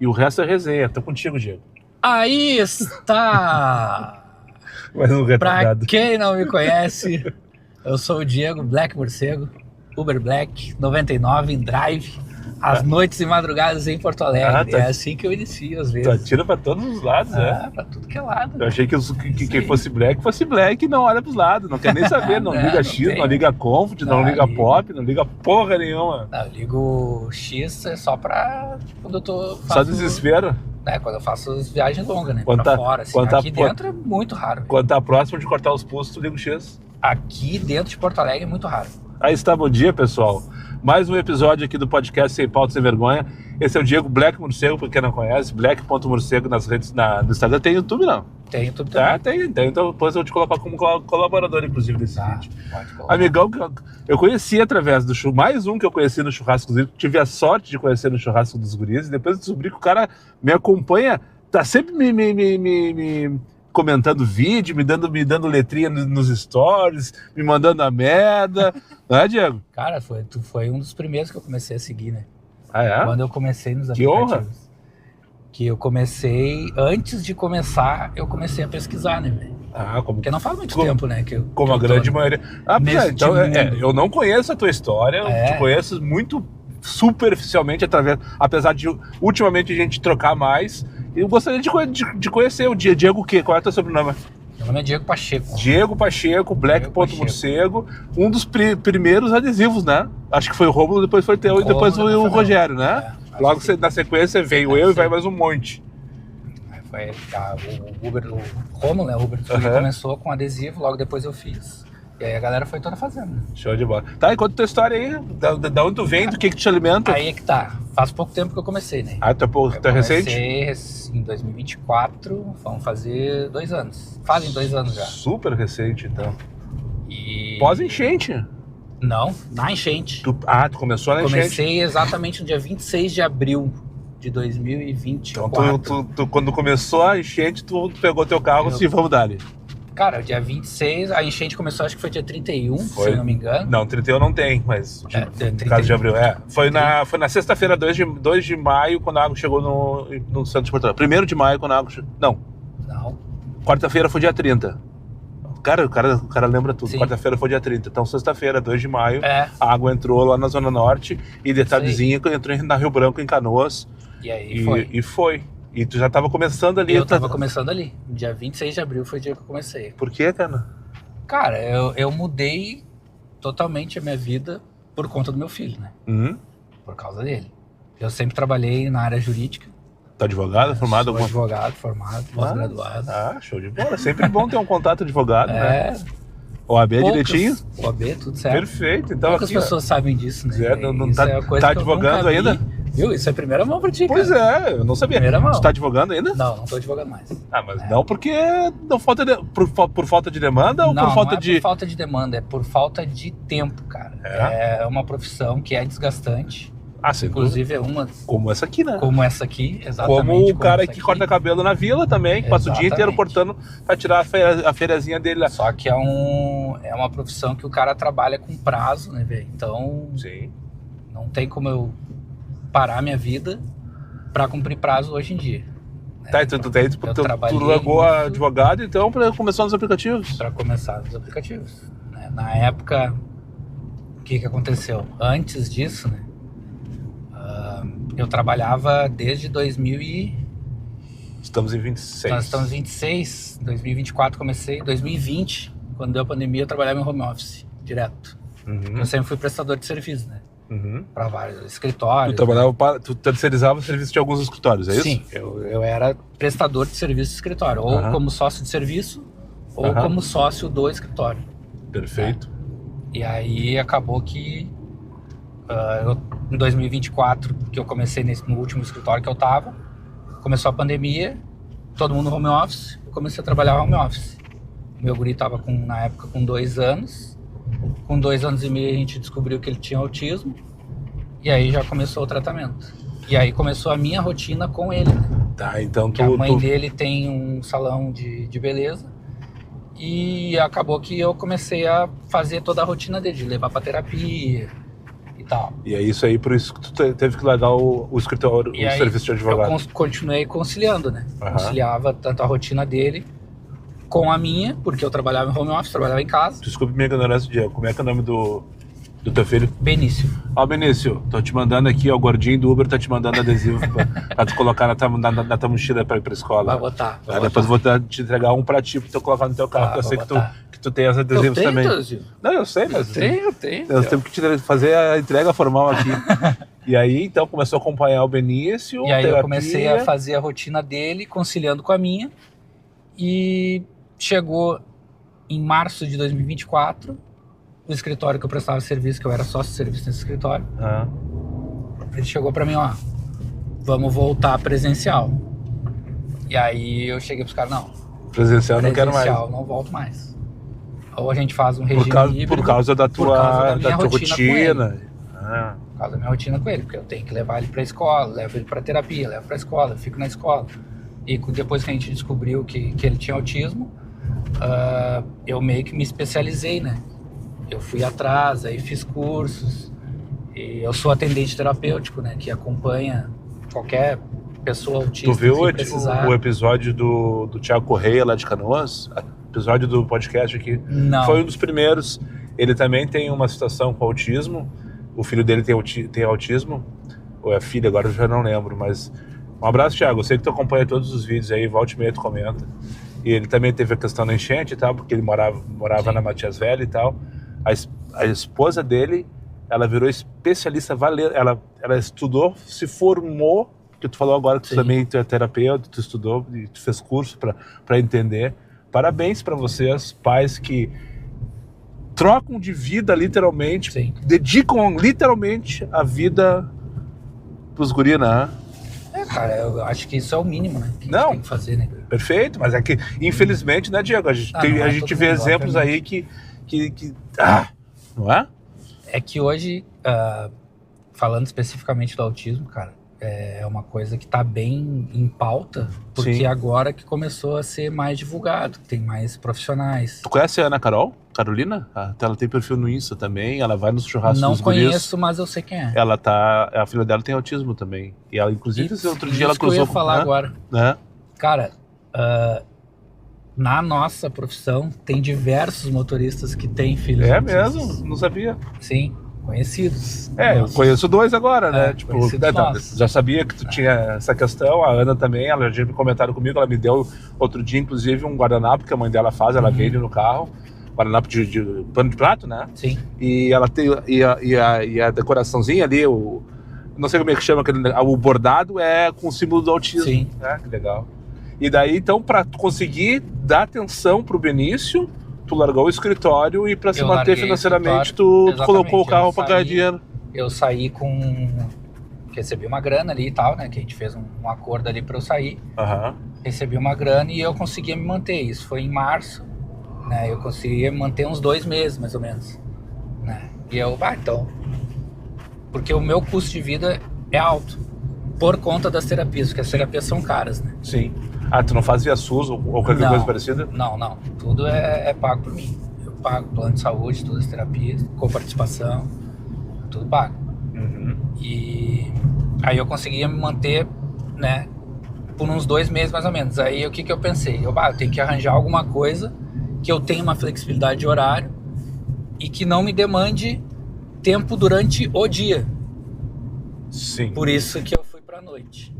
e o resto é resenha. Tô contigo, Diego. Aí está! Mais um Pra retardado. quem não me conhece, eu sou o Diego Black Morcego, Uber Black 99 em Drive, às noites e madrugadas em Porto Alegre. É assim que eu inicio às Tu vezes. atira pra todos os lados, Pra tudo que é lado. Eu achei que quem fosse black não olha pros lados, não quer nem saber, não liga X, não liga Comfort, não liga Pop, não liga porra nenhuma. Não, eu ligo X só pra quando eu tô... Só desespero? Quando eu faço as viagens longas, né? Quando pra fora, assim. Aqui dentro é muito raro. Quando tá próximo de cortar os pulsos, tu liga o X. Aqui dentro de Porto Alegre é muito raro. Aí está, bom dia, pessoal. Mais um episódio aqui do podcast Sem Pauta, Sem Vergonha. Esse é o Diego Black Morcego, pra quem não conhece, black.morcego nas redes, no Instagram. Tem YouTube, não? Tem YouTube também. Tem. Então depois eu vou te colocar como colaborador, inclusive, desse vídeo. Pode colocar. Amigão, eu conheci através do mais um que eu conheci no Churrasco dos Guris. Tive a sorte de conhecer no Churrasco dos Guris. E depois descobri que o cara me acompanha, tá sempre me comentando vídeo, me dando letrinha nos stories, me mandando a merda. Não é, Diego? Cara, tu foi um dos primeiros que eu comecei a seguir, né? Ah, é? Quando eu comecei nos Que aplicativos. honra! Que eu comecei, antes de começar, eu comecei a pesquisar, né, velho? Porque não faz muito tempo, né? Como a grande maioria. Então, eu não conheço a tua história, eu te conheço muito superficialmente, apesar de ultimamente a gente trocar mais. Eu gostaria de conhecer o Diego o quê? Qual é o teu sobrenome? Meu nome é Diego Pacheco. Diego Pacheco, Black.morcego, um dos primeiros adesivos, né? Acho que foi o Rômulo, depois foi teu e depois foi o Rogério, né? Logo na sequência veio eu e vai mais um monte. Foi o Uber, o Rômulo, né? O Uber começou com adesivo, logo depois eu fiz. E aí a galera foi toda fazendo. Show de bola. Tá, e conta a tua história aí. Da onde tu vem, do que te alimenta? Aí é que tá. Faz pouco tempo que eu comecei, né? Ah, tu é recente? Comecei em 2024, vamos fazer 2 anos. Fazem 2 anos já. Super recente, então. E... Pós-enchente? Não, na enchente. Tu começou na enchente? Comecei exatamente no dia 26 de abril de 2024. Então tu quando começou a enchente, tu pegou teu carro e vamos dar ali. Cara, dia 26, a enchente começou, acho que foi dia 31, se eu não me engano. Não, 31 não tem, mas no caso de abril, Foi na sexta-feira, 2 de maio, quando a água chegou no centro de Porto Alegre. 1º de maio, quando a água chegou... Não. Quarta-feira foi dia 30. O cara lembra tudo. Sim. Quarta-feira foi dia 30. Então, sexta-feira, 2 de maio, a água entrou lá na Zona Norte e detalhezinho entrou na Rio Branco, em Canoas. E aí foi. E tu já tava começando ali? Eu tava começando ali. Dia 26 de abril foi o dia que eu comecei. Por quê, cara? Cara, eu mudei totalmente a minha vida por conta do meu filho, né? Uhum. Por causa dele. Eu sempre trabalhei na área jurídica. Tá advogado, formado? Sou advogado, formado, pós-graduado. Show de bola. Sempre bom ter um contato advogado, né? OAB direitinho? OAB, tudo certo. Perfeito. Então, poucas pessoas sabem disso, né? Tá advogando ainda? Viu? Isso é primeira mão pra ti, cara. Pois é, eu não sabia. Primeira mão. Você tá advogando ainda? Não tô advogando mais. Mas não porque por falta de demanda ou por falta de... Não é por falta de demanda, é por falta de tempo, cara. É uma profissão que é desgastante. Inclusive é uma... Como essa aqui, né? Como essa aqui, exatamente. Como o cara que corta cabelo na vila também, que passa o dia inteiro cortando pra tirar a feirezinha dele lá. Só que é uma profissão que o cara trabalha com prazo, né, velho? Então, sim, não tem como eu parar minha vida pra cumprir prazo hoje em dia. Tá, tu largou a advogado, então, pra começar nos aplicativos? Pra começar nos aplicativos. Né? Na época, o que aconteceu? Antes disso, né? Eu trabalhava desde 2000 e... Estamos em 26. Nós estamos em 26, 2024 comecei, 2020, quando deu a pandemia, eu trabalhava em home office, direto. Eu sempre fui prestador de serviço, né? Para vários escritórios. Tu terceirizava o serviço de alguns escritórios, é isso? Sim, eu era prestador de serviço de escritório, ou como sócio de serviço, ou como sócio do escritório. Perfeito. Né? E aí acabou que em 2024, que eu comecei no último escritório que eu tava, começou a pandemia, todo mundo home office, eu comecei a trabalhar home office. Meu guri tava na época com 2 anos, com 2 anos e meio a gente descobriu que ele tinha autismo, e aí já começou o tratamento. E aí começou a minha rotina com ele, né? Tá, então a mãe dele tem um salão de beleza, e acabou que eu comecei a fazer toda a rotina dele, de levar pra terapia, Tal. E é isso aí, por isso que tu teve que largar o escritório, o serviço de advogado. Eu continuei conciliando, né? Conciliava tanto a rotina dele com a minha, porque eu trabalhava em home office, trabalhava em casa. Desculpe minha ignorância, Diego. Como é que é o nome do teu filho? Benício. Benício, tô te mandando aqui, o gordinho do Uber tá te mandando adesivo pra tu colocar na tua mochila pra ir pra escola. Vai botar. Depois vou te entregar um pra ti, pra tu colocar no teu carro, porque eu sei que tu tem os adesivos também. Não, eu sei, mas... Eu tenho. Nós temos que fazer a entrega formal aqui. E aí, então, começou a acompanhar o Benício, e aí terapia. Eu comecei a fazer a rotina dele, conciliando com a minha, e chegou em março de 2024, o escritório que eu prestava serviço, que eu era sócio de serviço nesse escritório, ele chegou pra mim, vamos voltar presencial. E aí eu cheguei pros caras, não. Presencial não quero mais. Presencial não volto mais. Ou a gente faz um regime híbrido. Por causa da tua rotina. Por causa da minha rotina com ele, porque eu tenho que levar ele pra escola, levo ele pra terapia, levo pra escola, fico na escola. E depois que a gente descobriu que ele tinha autismo, eu meio que me especializei, né? Eu fui atrás, aí fiz cursos, e eu sou atendente terapêutico, né? Que acompanha qualquer pessoa autista. Tu viu o episódio do Thiago Correia lá de Canoas? Episódio do podcast aqui? Não. Foi um dos primeiros. Ele também tem uma situação com autismo. O filho dele tem autismo. Ou é filha, agora eu já não lembro, mas... Um abraço, Thiago. Eu sei que tu acompanha todos os vídeos aí, volta e meia tu comenta. E ele também teve a questão da enchente e tal, porque ele morava na Matias Velha e tal. A esposa dele, ela virou especialista, ela estudou, se formou, que tu falou agora que tu também é terapeuta, tu estudou e tu fez curso para entender. Parabéns para vocês, pais que trocam de vida literalmente, dedicam literalmente a vida pros guri, né? Cara, eu acho que isso é o mínimo, né? Que não, tem que fazer, né? Perfeito, mas é que, infelizmente, né, Diego? A gente vê exemplos aí que não é? É que hoje, falando especificamente do autismo, cara, é uma coisa que tá bem em pauta, porque agora que começou a ser mais divulgado, tem mais profissionais. Tu conhece a Ana Carolina? Ela tem perfil no Insta também, ela vai nos churrascos dos guris. Não conheço, mas eu sei quem é. A filha dela tem autismo também. E ela, inclusive, outro dia ela cruzou... Eu ia falar agora. Né? Cara, na nossa profissão, tem diversos motoristas que têm filhos autistas. Mesmo? Não sabia. Sim, conhecidos. Eu conheço 2 agora, né? Já sabia que tu tinha essa questão, a Ana também, ela já tinha comentado comigo, ela me deu outro dia, inclusive, um guardanapo que a mãe dela faz, ela vende no carro, guardanapo de pano de prato, né? Sim. E ela tem, e a decoraçãozinha ali, não sei como é que chama, o bordado é com o símbolo do autismo. Sim. Que legal. E daí, então, para conseguir dar atenção pro Benício, tu largou o escritório e para se manter financeiramente, tu colocou o carro para ganhar dinheiro. Eu saí recebi uma grana ali e tal, né? Que a gente fez um acordo ali para eu sair. Recebi uma grana e eu conseguia me manter. Isso foi em março, né? Eu conseguia me manter uns 2 meses, mais ou menos, né? E eu, então... Porque o meu custo de vida é alto, por conta das terapias, porque as terapias são caras, né? Sim. Tu não faz via SUS ou qualquer coisa parecida? Não. Tudo é pago por mim. Eu pago plano de saúde, todas as terapias, com participação, tudo pago. E aí eu conseguia me manter, né, por uns 2 meses mais ou menos. Aí o que eu pensei? Eu tenho que arranjar alguma coisa que eu tenha uma flexibilidade de horário e que não me demande tempo durante o dia. Sim. Por isso que eu fui pra noite.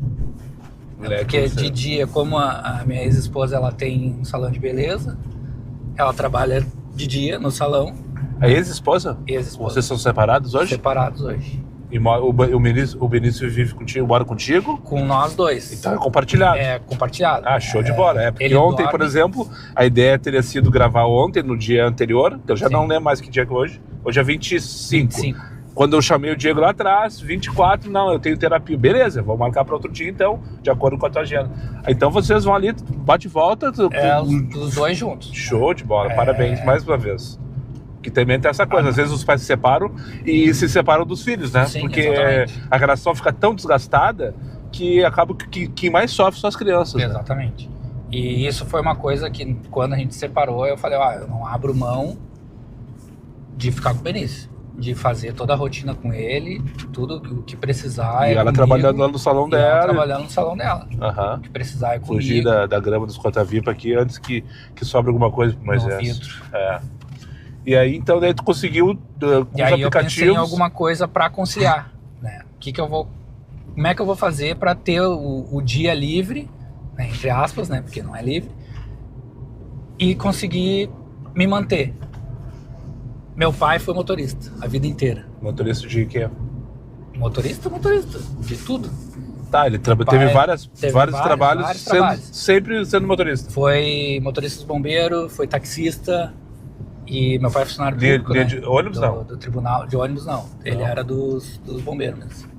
Porque de dia, como a minha ex-esposa, ela tem um salão de beleza, ela trabalha de dia no salão. A ex-esposa? Ex-esposa. Vocês são separados hoje? Separados hoje. E o Benício vive contigo, mora contigo? Com nós 2. Então é compartilhado. É compartilhado. Show de bola. Porque ontem, por exemplo, a ideia teria sido gravar ontem, no dia anterior, que eu já não lembro mais que dia que é hoje. Hoje é 25. Quando eu chamei o Diego lá atrás, 24, eu tenho terapia. Beleza, vou marcar para outro dia então, de acordo com a tua agenda. Então vocês vão ali, bate e volta. Os 2 juntos. Show de bola, parabéns mais uma vez. Que também tem essa coisa, às vezes os pais se separam e se separam dos filhos, né? Sim, porque exatamente. A relação fica tão desgastada que acaba que quem mais sofre são as crianças. Exatamente. Né? E isso foi uma coisa que, quando a gente se separou, eu falei, eu não abro mão de ficar com o Benício. de fazer toda a rotina com ele, tudo o que precisar. E ela comigo, trabalhando lá no salão dela. Ela trabalhando no salão dela. Aham. O que precisar é comigo. Fugir da grama dos Cotavipa aqui antes que sobre alguma coisa pro Moisés. Vidro. E aí, então, daí tu conseguiu com e os aí aplicativos... eu pensei em alguma coisa para conciliar, né? Como é que eu vou fazer para ter o dia livre, né, entre aspas, né, porque não é livre, e conseguir me manter. Meu pai foi motorista a vida inteira. Motorista de quê? Motorista, de tudo. Tá, ele teve vários trabalhos, sempre sendo motorista. Foi motorista dos bombeiros, foi taxista, e meu pai é funcionário público, né? De ônibus, não? Do tribunal, de ônibus não. Ele era dos bombeiros mesmo.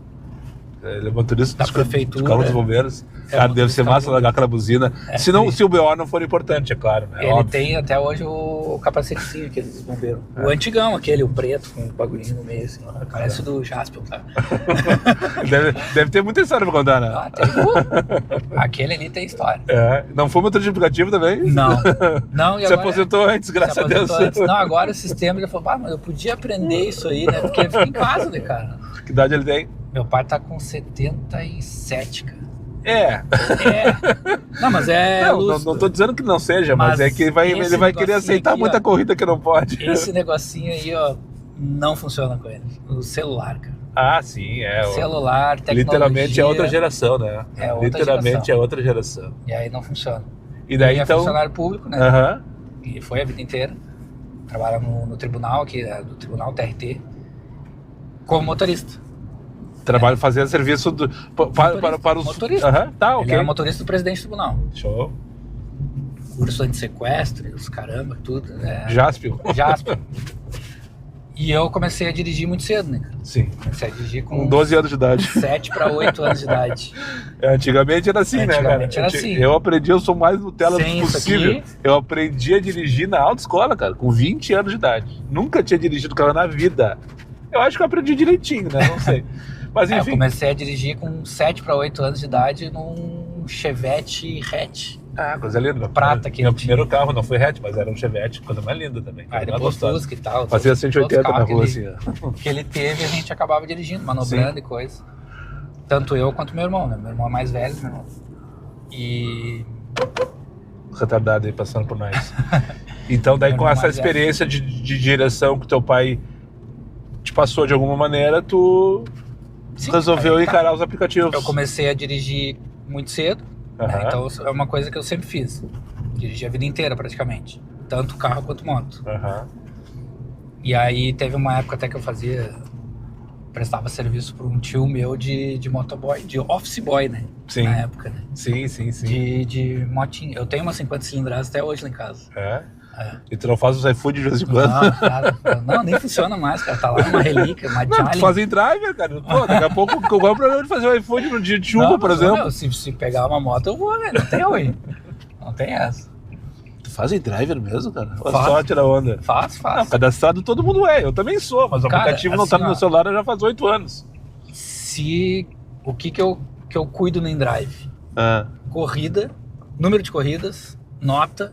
Ele é motorista da prefeitura. De carro dos bombeiros. Cara, deve ser massa largar aquela buzina. Se o BO não for importante, é claro. Né? Ele tem até hoje o capacetezinho, aquele dos bombeiros. O antigão, o preto, com o bagulhinho no meio, assim. Parece o do Jaspion, tá? deve ter muita história pra contar, né? Tem. Aquele ali tem história. Não foi motorista de aplicativo também? Não. E se aposentou antes, graças a Deus. Não, agora esse sistema ele falou, mas eu podia aprender isso aí, né? Porque fica em casa, né, cara? Que idade ele tem? Meu pai tá com 77, cara. Não, mas não tô dizendo que não seja, mas é que ele vai querer aceitar aqui, muita corrida que não pode. Esse negocinho aí, ó, não funciona com ele. O celular, cara. Ah, sim, celular, tecnologia. Literalmente é outra geração, né? Literalmente é outra geração. E aí não funciona. E daí, ele então... é funcionário público, né? Aham. E foi a vida inteira. Trabalha no tribunal aqui, do Tribunal TRT, como motorista. Fazia serviço para os... motorista. Tá, ok. Ele era motorista do presidente do tribunal. Show. Curso anti-sequestro, os caramba, tudo. Jaspion. E eu comecei a dirigir muito cedo, né, cara? Sim. Comecei a dirigir com 12 anos de idade. 7 para 8 anos de idade. Antigamente era assim, né, cara? Eu aprendi, eu sou mais Nutella possível. Eu aprendi a dirigir na autoescola, cara, com 20 anos de idade. Nunca tinha dirigido carro na vida. Eu acho que eu aprendi direitinho, né? Não sei. Mas enfim. Eu comecei a dirigir com 7 para 8 anos de idade num Chevette hatch. Coisa linda. Prata que meu primeiro carro não foi hatch, mas era um Chevette, coisa mais linda também. Aí depois Fusca e tal. Fazia 180 na rua, assim. Que ele teve, a gente acabava dirigindo, manobrando e coisa. Tanto eu quanto meu irmão, né? Meu irmão é mais velho, meu irmão. E... retardado aí, passando por nós. Então, daí com essa experiência de direção que teu pai te passou de alguma maneira, tu resolveu encarar os aplicativos. Eu comecei a dirigir muito cedo, né? Então é uma coisa que eu sempre fiz. Dirigi a vida inteira, praticamente. Tanto carro quanto moto. E aí teve uma época até que eu prestava serviço para um tio meu de motoboy, de office boy, né? Sim. Na época, né? Sim. De motinha. Eu tenho uma 50 cilindradas até hoje lá em casa. E tu não faz os iFood de vez em quando? Não, nem funciona mais, cara. Tá lá uma relíquia, uma Jalen. Tu faz em driver, cara. Pô, daqui a pouco qual é o problema de fazer o iFood no dia de chuva, por exemplo? Meu, se pegar uma moto, eu vou, velho. Não tem ruim. Não tem essa. Tu faz em driver mesmo, cara? Ou só tira onda? Faço. Não, cadastrado todo mundo é. Eu também sou, mas o aplicativo não tá no meu celular já faz 8 anos. O que eu cuido no InDrive? Corrida, número de corridas, nota,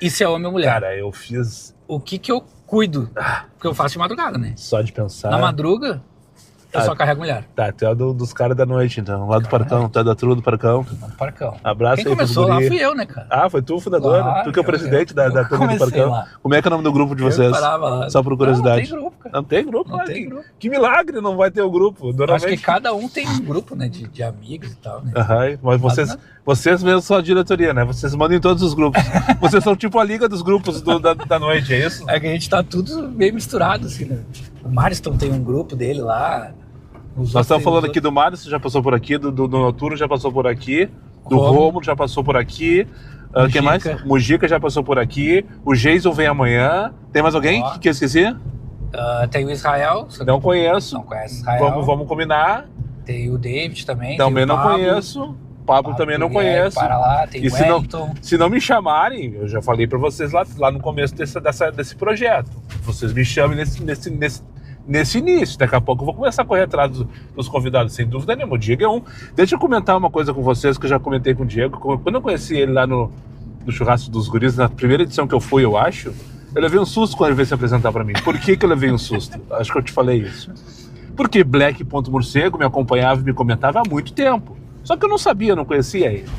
e se é homem ou mulher. Cara, eu fiz... O que eu cuido? Porque eu faço de madrugada, né? Só de pensar... Na madruga, eu só carrego mulher. Tá, tu é dos caras da noite, então. Lá do Parcão, tu é da turma do Parcão. Do Parcão. Abraço. Quem começou lá fui eu, né, cara? Foi tu o fundador? Tu que é o presidente da turma do Parcão. Lá. Como é que é o nome do grupo de vocês? Eu parava lá. Só por curiosidade. Não tem grupo, cara. Não tem grupo? Não tem grupo. Que milagre não vai ter o grupo. Acho que cada um tem um grupo, né, de amigos e tal, né? Mas vocês mesmo são a diretoria, né? Vocês mandam em todos os grupos. Vocês são tipo a liga dos grupos da noite, é isso? É que a gente tá tudo meio misturado, assim, né? O Mariston tem um grupo dele lá. Nós estamos falando aqui do Mariston, já passou por aqui, do Noturno já passou por aqui, do Rômulo já passou por aqui. Quem mais? Mujica já passou por aqui. O Jason vem amanhã. Tem mais alguém que eu esqueci? Tem o Israel. Não conheço. Não conhece Israel. Vamos combinar. Tem o David também. Também não conheço. Pablo também não conheço. Para lá, tem o Wellington. Se não me chamarem, eu já falei para vocês lá no começo desse projeto. Vocês me chamem nesse início. Daqui a pouco eu vou começar a correr atrás dos convidados, sem dúvida nenhuma. O Diego é um. Deixa eu comentar uma coisa com vocês que eu já comentei com o Diego. Quando eu conheci ele lá no churrasco dos guris, na primeira edição que eu fui, eu acho, Eu levei um susto quando ele veio se apresentar pra mim. Por que eu levei um susto? Acho que eu te falei isso. Porque Black.Morcego me acompanhava e me comentava há muito tempo. Só que eu não sabia, não conhecia ele.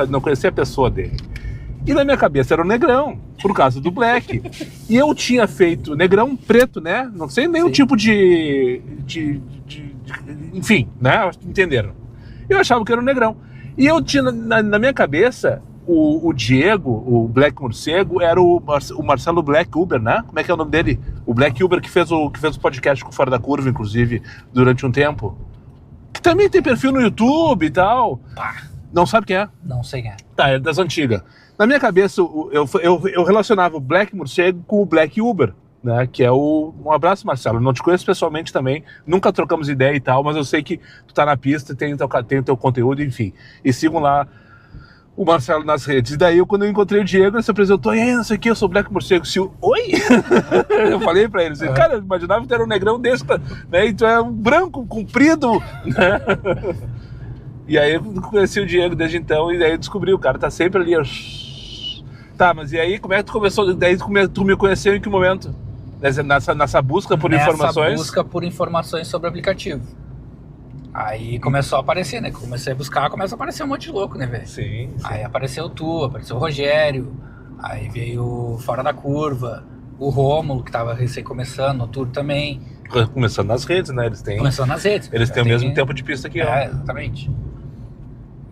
Não conhecia a pessoa dele. E na minha cabeça era o Negrão, por causa do Black. E eu tinha feito Negrão preto, né? Não sei nem o tipo de enfim, né? Entenderam. Eu achava que era o Negrão. E eu tinha na minha cabeça o Diego, o Black Morcego, era o Marcelo Black Uber, né? Como é que é o nome dele? O Black Uber que fez o podcast com Fora da Curva, inclusive, durante um tempo. Que também tem perfil no YouTube e tal. Pá. Não sabe quem é? Não sei quem é. Tá, é das antigas. Na minha cabeça, eu relacionava o Black Morcego com o Black Uber, né? Que é um abraço, Marcelo. Eu não te conheço pessoalmente também, nunca trocamos ideia e tal, mas eu sei que tu tá na pista, tem o teu conteúdo, enfim. E sigam lá o Marcelo nas redes. E daí, quando eu encontrei o Diego, ele se apresentou, e aí, não sei o que, eu sou o Black Morcego. Oi? Eu falei pra ele, assim, cara, eu imaginava que tu era um negrão desse, né? E tu é um branco, comprido, né? E aí eu conheci o Diego desde então, e daí eu descobri, o cara tá sempre ali, Tá, mas e aí, como é que tu começou? Daí tu me conheceu em que momento? Nessa busca por informações? Nessa busca por informações sobre o aplicativo. Aí começou a aparecer, né? Comecei a buscar, começa a aparecer um monte de louco, né, velho? Sim. Aí apareceu tu, apareceu o Rogério, aí veio Fora da Curva, o Rômulo, que tava recém começando, o Tour também. Começando nas redes, né? Começando nas redes. Eles têm o mesmo tempo de pista que eu. Exatamente.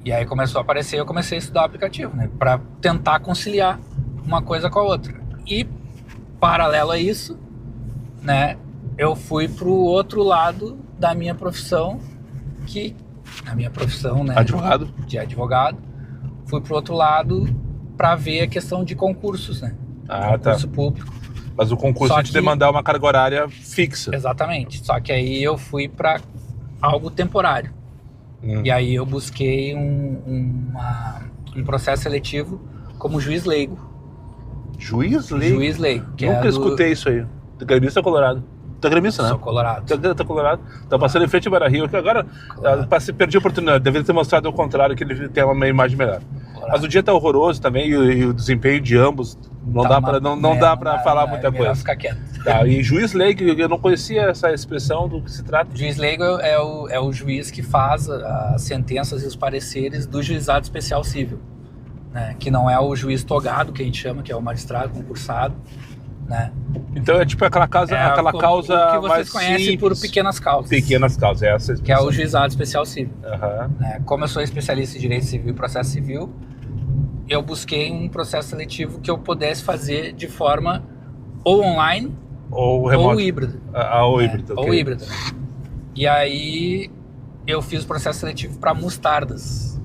E aí começou a aparecer, eu comecei a estudar o aplicativo, né? Pra tentar conciliar uma coisa com a outra. E, paralelo a isso, né? Eu fui pro outro lado da minha profissão, né? Advogado. De advogado. Fui pro outro lado pra ver a questão de concursos, né? Concurso público. Mas o concurso te demandar uma carga horária fixa. Exatamente. Só que aí eu fui pra algo temporário. E aí eu busquei um processo seletivo como juiz leigo. Juiz leigo? Juiz leigo. Nunca escutei isso aí. Tu é gremista ou colorado? Tu é gremista, né? Sou colorado. Tu é colorado? Tá passando em frente ao Beira-Rio, que agora perdi a oportunidade. Deveria ter mostrado ao contrário, que ele tem uma imagem melhor. Colorado. Mas o dia tá horroroso também, e o desempenho de ambos não dá pra falar muita coisa. Ficar quieto. Tá, e juiz leigo, eu não conhecia essa expressão do que se trata. Juiz leigo é o juiz que faz as sentenças e os pareceres do juizado especial civil, né? Que não é o juiz togado, que a gente chama, que é o magistrado concursado, né? Então é tipo aquela causa que vocês mais conhecem simples. Por pequenas causas. Pequenas causas, essa que é o juizado especial civil. Né? Como eu sou especialista em direito civil e processo civil, eu busquei um processo seletivo que eu pudesse fazer de forma ou online ou remoto. Ou híbrida. Ou híbrida, Ou híbrida. E aí eu fiz o processo seletivo para mostardas,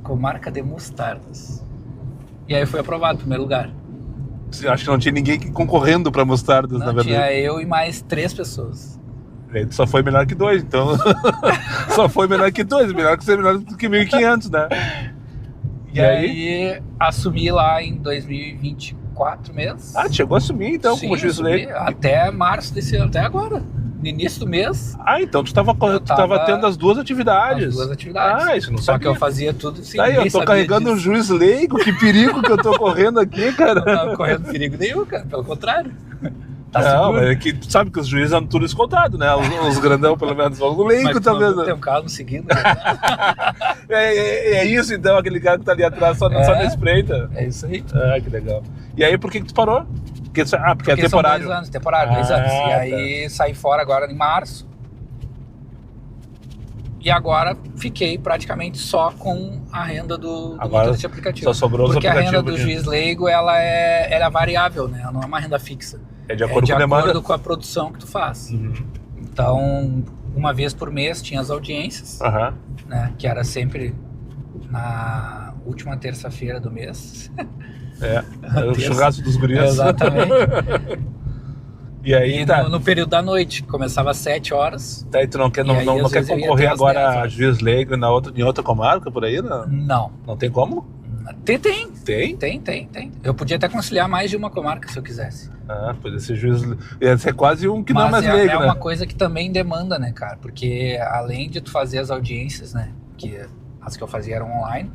comarca de mostardas. E aí eu fui aprovado em primeiro lugar. Você acha que não tinha ninguém concorrendo para mostardas, na verdade? Tinha eu e mais 3 pessoas. Ele só foi melhor que 2, então. Só foi melhor que 2, melhor que ser melhor do que 1.500, né? E aí assumi lá em 2024 mesmo. Chegou a assumir então. Sim, como juiz leigo? Até março desse ano, até agora. No início do mês. Então tu tava tendo as duas atividades. As duas atividades. Isso não Só sabia. que eu fazia tudo sim. Aí eu tô carregando um juiz leigo, que perigo que eu tô correndo aqui, cara. Não tava correndo perigo nenhum, cara, pelo contrário. Não, mas é que tu sabe que os juízes andam tudo escoltado, né? Os grandão, pelo menos. O leigo também. Tem um carro me seguindo. Né? é isso então, aquele cara que tá ali atrás só na espreita. É isso aí. Que legal. E aí, por que tu parou? Porque é temporário. São 2 anos, temporário, 2 anos. E aí saí fora agora em março. E agora fiquei praticamente só com a renda do motorista aplicativo. Só sobrou os aplicativos. Porque a renda do juiz leigo, ela é variável, né? Ela não é uma renda fixa. É de acordo com a demanda. De acordo com a produção que tu faz. Então, uma vez por mês tinha as audiências, né? Que era sempre na última terça-feira do mês. O churrasco dos guris. Exatamente. E aí no período da noite, começava às 7 horas. E tu não quer concorrer agora a juiz leigo em outra comarca por aí, não? Não. Não tem como? Tem. Eu podia até conciliar mais de uma comarca se eu quisesse. Podia ser juiz. Ia ser quase um que não é mais leigo, né? É uma coisa que também demanda, né, cara? Porque além de tu fazer as audiências, né? Que as que eu fazia eram online.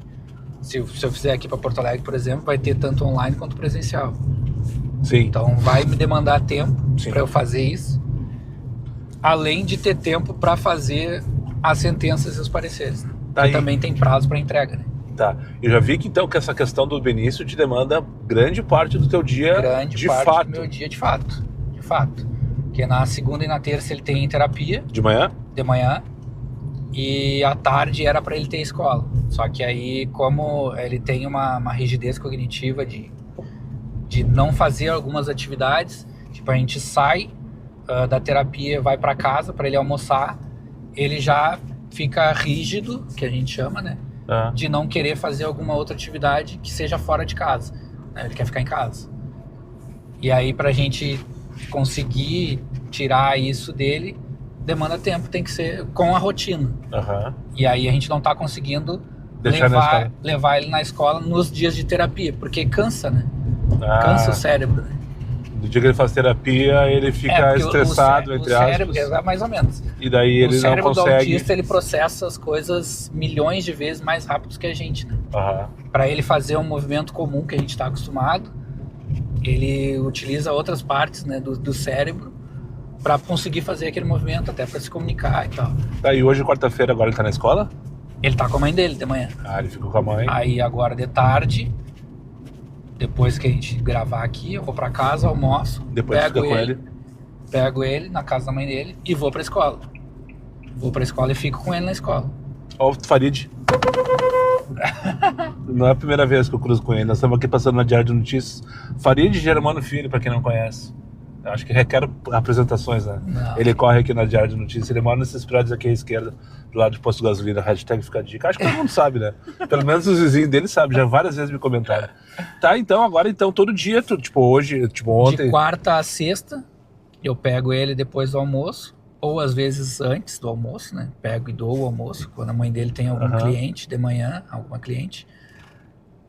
Se eu fizer aqui para Porto Alegre, por exemplo, vai ter tanto online quanto presencial. Sim. Então vai me demandar tempo Sim. para eu fazer isso, além de ter tempo para fazer as sentenças e os pareceres, né? Tá Que aí. também tem prazo para entrega, né? Tá. Eu já vi que então que essa questão do Benício te demanda grande parte do teu dia Grande parte do meu dia de fato. Porque na segunda e na terça ele tem terapia De manhã? de manhã e à tarde era para ele ter escola. Só que aí, como ele tem uma rigidez cognitiva de não fazer algumas atividades, tipo, a gente sai da terapia, vai para casa para ele almoçar, ele já fica rígido, que a gente chama, né? De não querer fazer alguma outra atividade que seja fora de casa, né? Ele quer ficar em casa. E aí, pra gente conseguir tirar isso dele, demanda tempo, tem que ser com a rotina. E aí a gente não tá conseguindo levar ele na escola nos dias de terapia, porque cansa, né? Cansa o cérebro, né? No dia que ele faz terapia, ele fica estressado, entre aspas. Cérebro, mais ou menos. E daí ele não consegue... O cérebro do autista, ele processa as coisas milhões de vezes mais rápido que a gente, né? Para ele fazer um movimento comum que a gente está acostumado, ele utiliza outras partes, né, do cérebro para conseguir fazer aquele movimento, até para se comunicar e tal. Tá, e hoje, quarta-feira, agora ele tá na escola? Ele tá com a mãe dele de manhã. Ele ficou com a mãe. Aí agora de tarde, depois que a gente gravar aqui, eu vou pra casa, almoço, depois fica com ele. Pego ele na casa da mãe dele e vou pra escola. Vou pra escola e fico com ele na escola. Ó, o Farid. Não é a primeira vez que eu cruzo com ele. Nós estamos aqui passando na Diário de Notícias. Farid Germano Filho, pra quem não conhece. Eu acho que requer apresentações, né? Não. Ele corre aqui na Diário de Notícias. Ele mora nesses prédios aqui à esquerda, do lado de posto de gasolina. Hashtag fica a dica. Acho que todo mundo sabe, né? Pelo menos os vizinhos dele sabem. Já várias vezes me comentaram. Tá, então, agora todo dia, tipo hoje, tipo ontem. De quarta a sexta, eu pego ele depois do almoço. Ou às vezes antes do almoço, né? Pego e dou o almoço. Quando a mãe dele tem algum cliente de manhã, alguma cliente,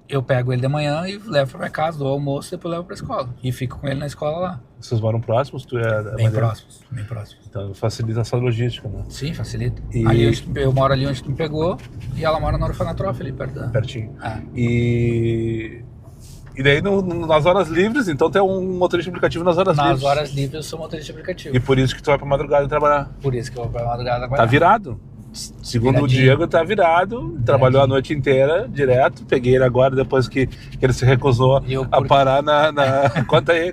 eu pego ele de manhã e levo pra minha casa, dou o almoço e depois levo pra escola. E fico com ele na escola lá. Vocês moram próximos? Bem próximos. Então facilita essa logística, né? Sim, facilita. Ali eu moro ali onde tu me pegou e ela mora no Orfanatrof, ali perto da... Pertinho. E daí nas horas livres, então tem um motorista aplicativo nas horas livres. Nas horas livres eu sou motorista aplicativo. E por isso que tu vai pra madrugada trabalhar. Por isso que eu vou pra madrugada trabalhar. Tá virado. Segundo o Diego, tá virado. Trabalhou a noite inteira, direto. Peguei ele agora, depois que ele se recusou a parar na... Conta aí.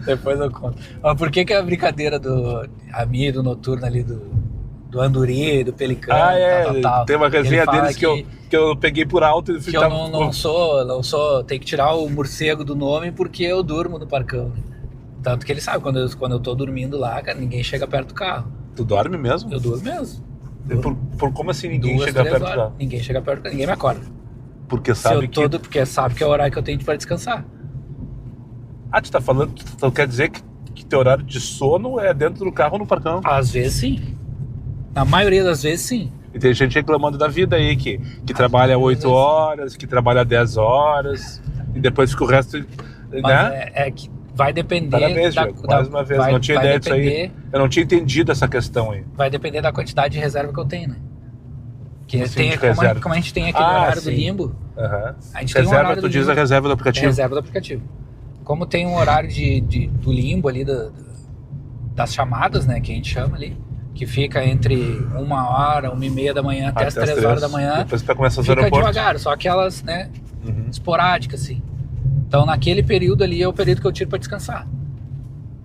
Depois eu conto. Mas por que a brincadeira a minha e do Noturno ali, do Anduri, do Pelicano, tal. Tem uma resenha deles que eu peguei por alto. Que eu não sou... Tem que tirar o morcego do nome porque eu durmo no parcão, né? Tanto que ele sabe, quando eu tô dormindo lá, cara, ninguém chega perto do carro. Tu dorme mesmo? Eu durmo mesmo. Por como assim ninguém chega perto do carro? Ninguém chega perto do carro, ninguém me acorda. Porque sabe Porque sabe que é o horário que eu tenho para descansar. Tu tá falando, tu quer dizer que teu horário de sono é dentro do carro ou no parcão? Às vezes sim. Na maioria das vezes sim. E tem gente reclamando da vida aí, que trabalha 8 horas, que trabalha 10 horas, e depois fica o resto, mas né? É que vai depender... Parabéns, mais uma vez, não tinha ideia disso aí. Eu não tinha entendido essa questão aí. Vai depender da quantidade de reserva que eu tenho, né? Que assim, como a gente tem aquele horário do limbo, a gente tem um horário tu diz a reserva do aplicativo? Reserva do aplicativo. Como tem um horário do limbo ali, das chamadas, né, que a gente chama ali, que fica entre 1h, 1h30 da manhã até as 3 horas da manhã. Depois pra começar os fica aeroportos. Devagar, só aquelas, né, esporádicas, assim. Então, naquele período ali é o período que eu tiro para descansar,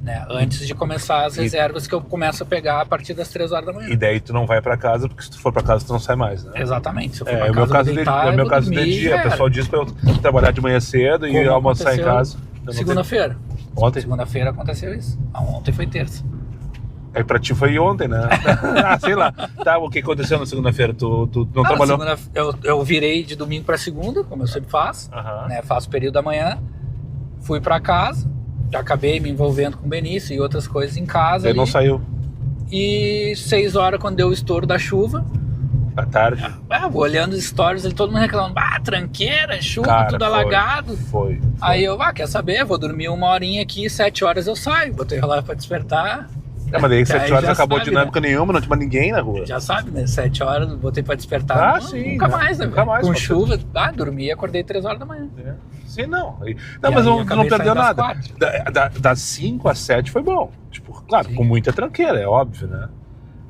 né? Antes de começar as reservas que eu começo a pegar a partir das 3 horas da manhã. E daí tu não vai para casa, porque se tu for para casa tu não sai mais, né? Exatamente. Se eu for pra casa, é o meu caso de dia. O pessoal diz para eu trabalhar de manhã cedo e almoçar em casa. Segunda-feira. Ontem? Segunda-feira aconteceu isso. Ontem foi terça. Aí pra ti foi ontem, né? Sei lá. Tá, o que aconteceu na segunda-feira? Tu não trabalhou? Eu virei de domingo pra segunda, como eu sempre faço. Né? Faço o período da manhã. Fui pra casa. Já acabei me envolvendo com o Benício e outras coisas em casa. Aí não saiu. E 6 horas, quando deu o estouro da chuva. À tarde. Olhando os stories, todo mundo reclamando. Tranqueira, chuva, tudo alagado. Foi. Aí eu, quer saber? Vou dormir 1 horinha aqui, 7 horas eu saio. Botei o relógio pra despertar. Mas daí 7 horas já acabou sabe, a dinâmica nenhuma, não tinha mais ninguém na rua. Já sabe, né? 7 horas, botei pra despertar. Sim. Nunca mais, né? Nunca mais. Com chuva, dormi e acordei 3 horas da manhã. Sim, não. Não, mas não perdeu nada. Das 5 às 7 foi bom. Tipo, claro, com muita tranqueira, é óbvio, né?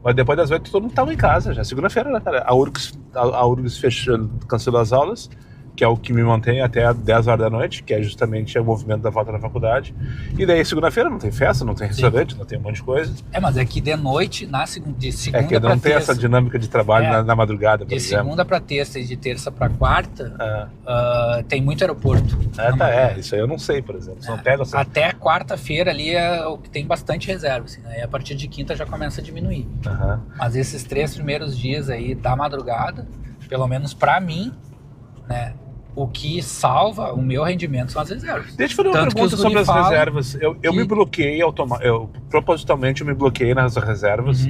Mas depois das 8 todo mundo tava em casa já. Segunda-feira, né, cara? A URGS fechou, cancelou as aulas, que é o que me mantém até 10 horas da noite, que é justamente o movimento da volta da faculdade. E daí segunda-feira não tem festa, não tem restaurante, não tem um monte de coisa. Mas é que de noite, de segunda que não tem essa dinâmica de trabalho na madrugada, por exemplo. De segunda pra terça e de terça pra quarta, tem muito aeroporto. Isso aí eu não sei, por exemplo. Não pega essa... Até quarta-feira ali é o que tem bastante reserva, assim, né? E a partir de quinta já começa a diminuir. Mas esses 3 primeiros dias aí da madrugada, pelo menos pra mim, né? O que salva o meu rendimento são as reservas. Deixa eu fazer uma pergunta sobre as reservas. Eu me bloqueei, propositalmente eu me bloqueei nas reservas,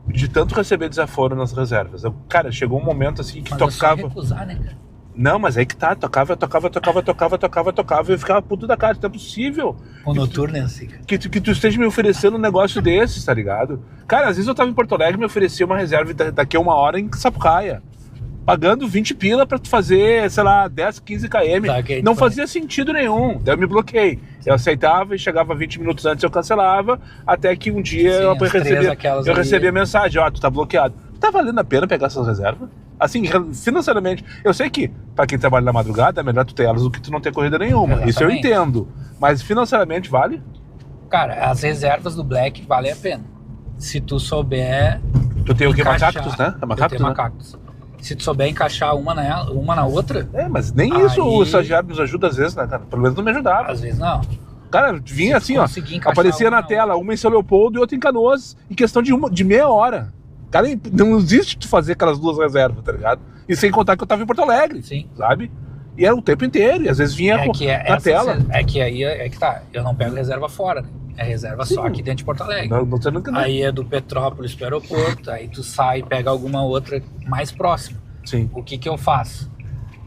de tanto receber desaforo nas reservas. Cara, chegou um momento assim que tocava... É só recusar, né, cara? Não, mas aí que tá, tocava, e eu ficava puto da cara, não é possível. O noturno é assim, cara. Que tu esteja me oferecendo um negócio desses, tá ligado? Cara, às vezes eu tava em Porto Alegre e me oferecia uma reserva daqui a 1 hora em Sapucaia. Pagando 20 pila pra tu fazer, sei lá, 10, 15 km. Não fazia sentido nenhum. Daí eu me bloqueei. Eu aceitava e chegava 20 minutos antes eu cancelava, até que um dia eu recebia a mensagem, tu tá bloqueado. Tá valendo a pena pegar essas reservas? Assim, financeiramente, eu sei que pra quem trabalha na madrugada é melhor tu ter elas do que tu não ter corrida nenhuma. Exatamente. Isso eu entendo. Mas financeiramente vale? Cara, as reservas do Black valem a pena. Se tu souber... Tu tem o que? Macactus, né? É Macactus, né? Macactus. Se tu souber encaixar uma na outra... mas nem isso o estagiário nos ajuda às vezes, né, cara? Pelo menos não me ajudava. Às vezes não. Cara, vinha assim, ó, aparecia na tela, uma em São Leopoldo e outra em Canoas, em questão de meia hora. Cara, não existe tu fazer aquelas 2 reservas, tá ligado? E sem contar que eu tava em Porto Alegre, sabe? E era o tempo inteiro, e às vezes vinha na tela. É que aí tá, eu não pego reserva fora, né? É reserva só aqui dentro de Porto Alegre. Não. Aí é do Petrópolis pro aeroporto, aí tu sai e pega alguma outra mais próxima. Sim. O que eu faço?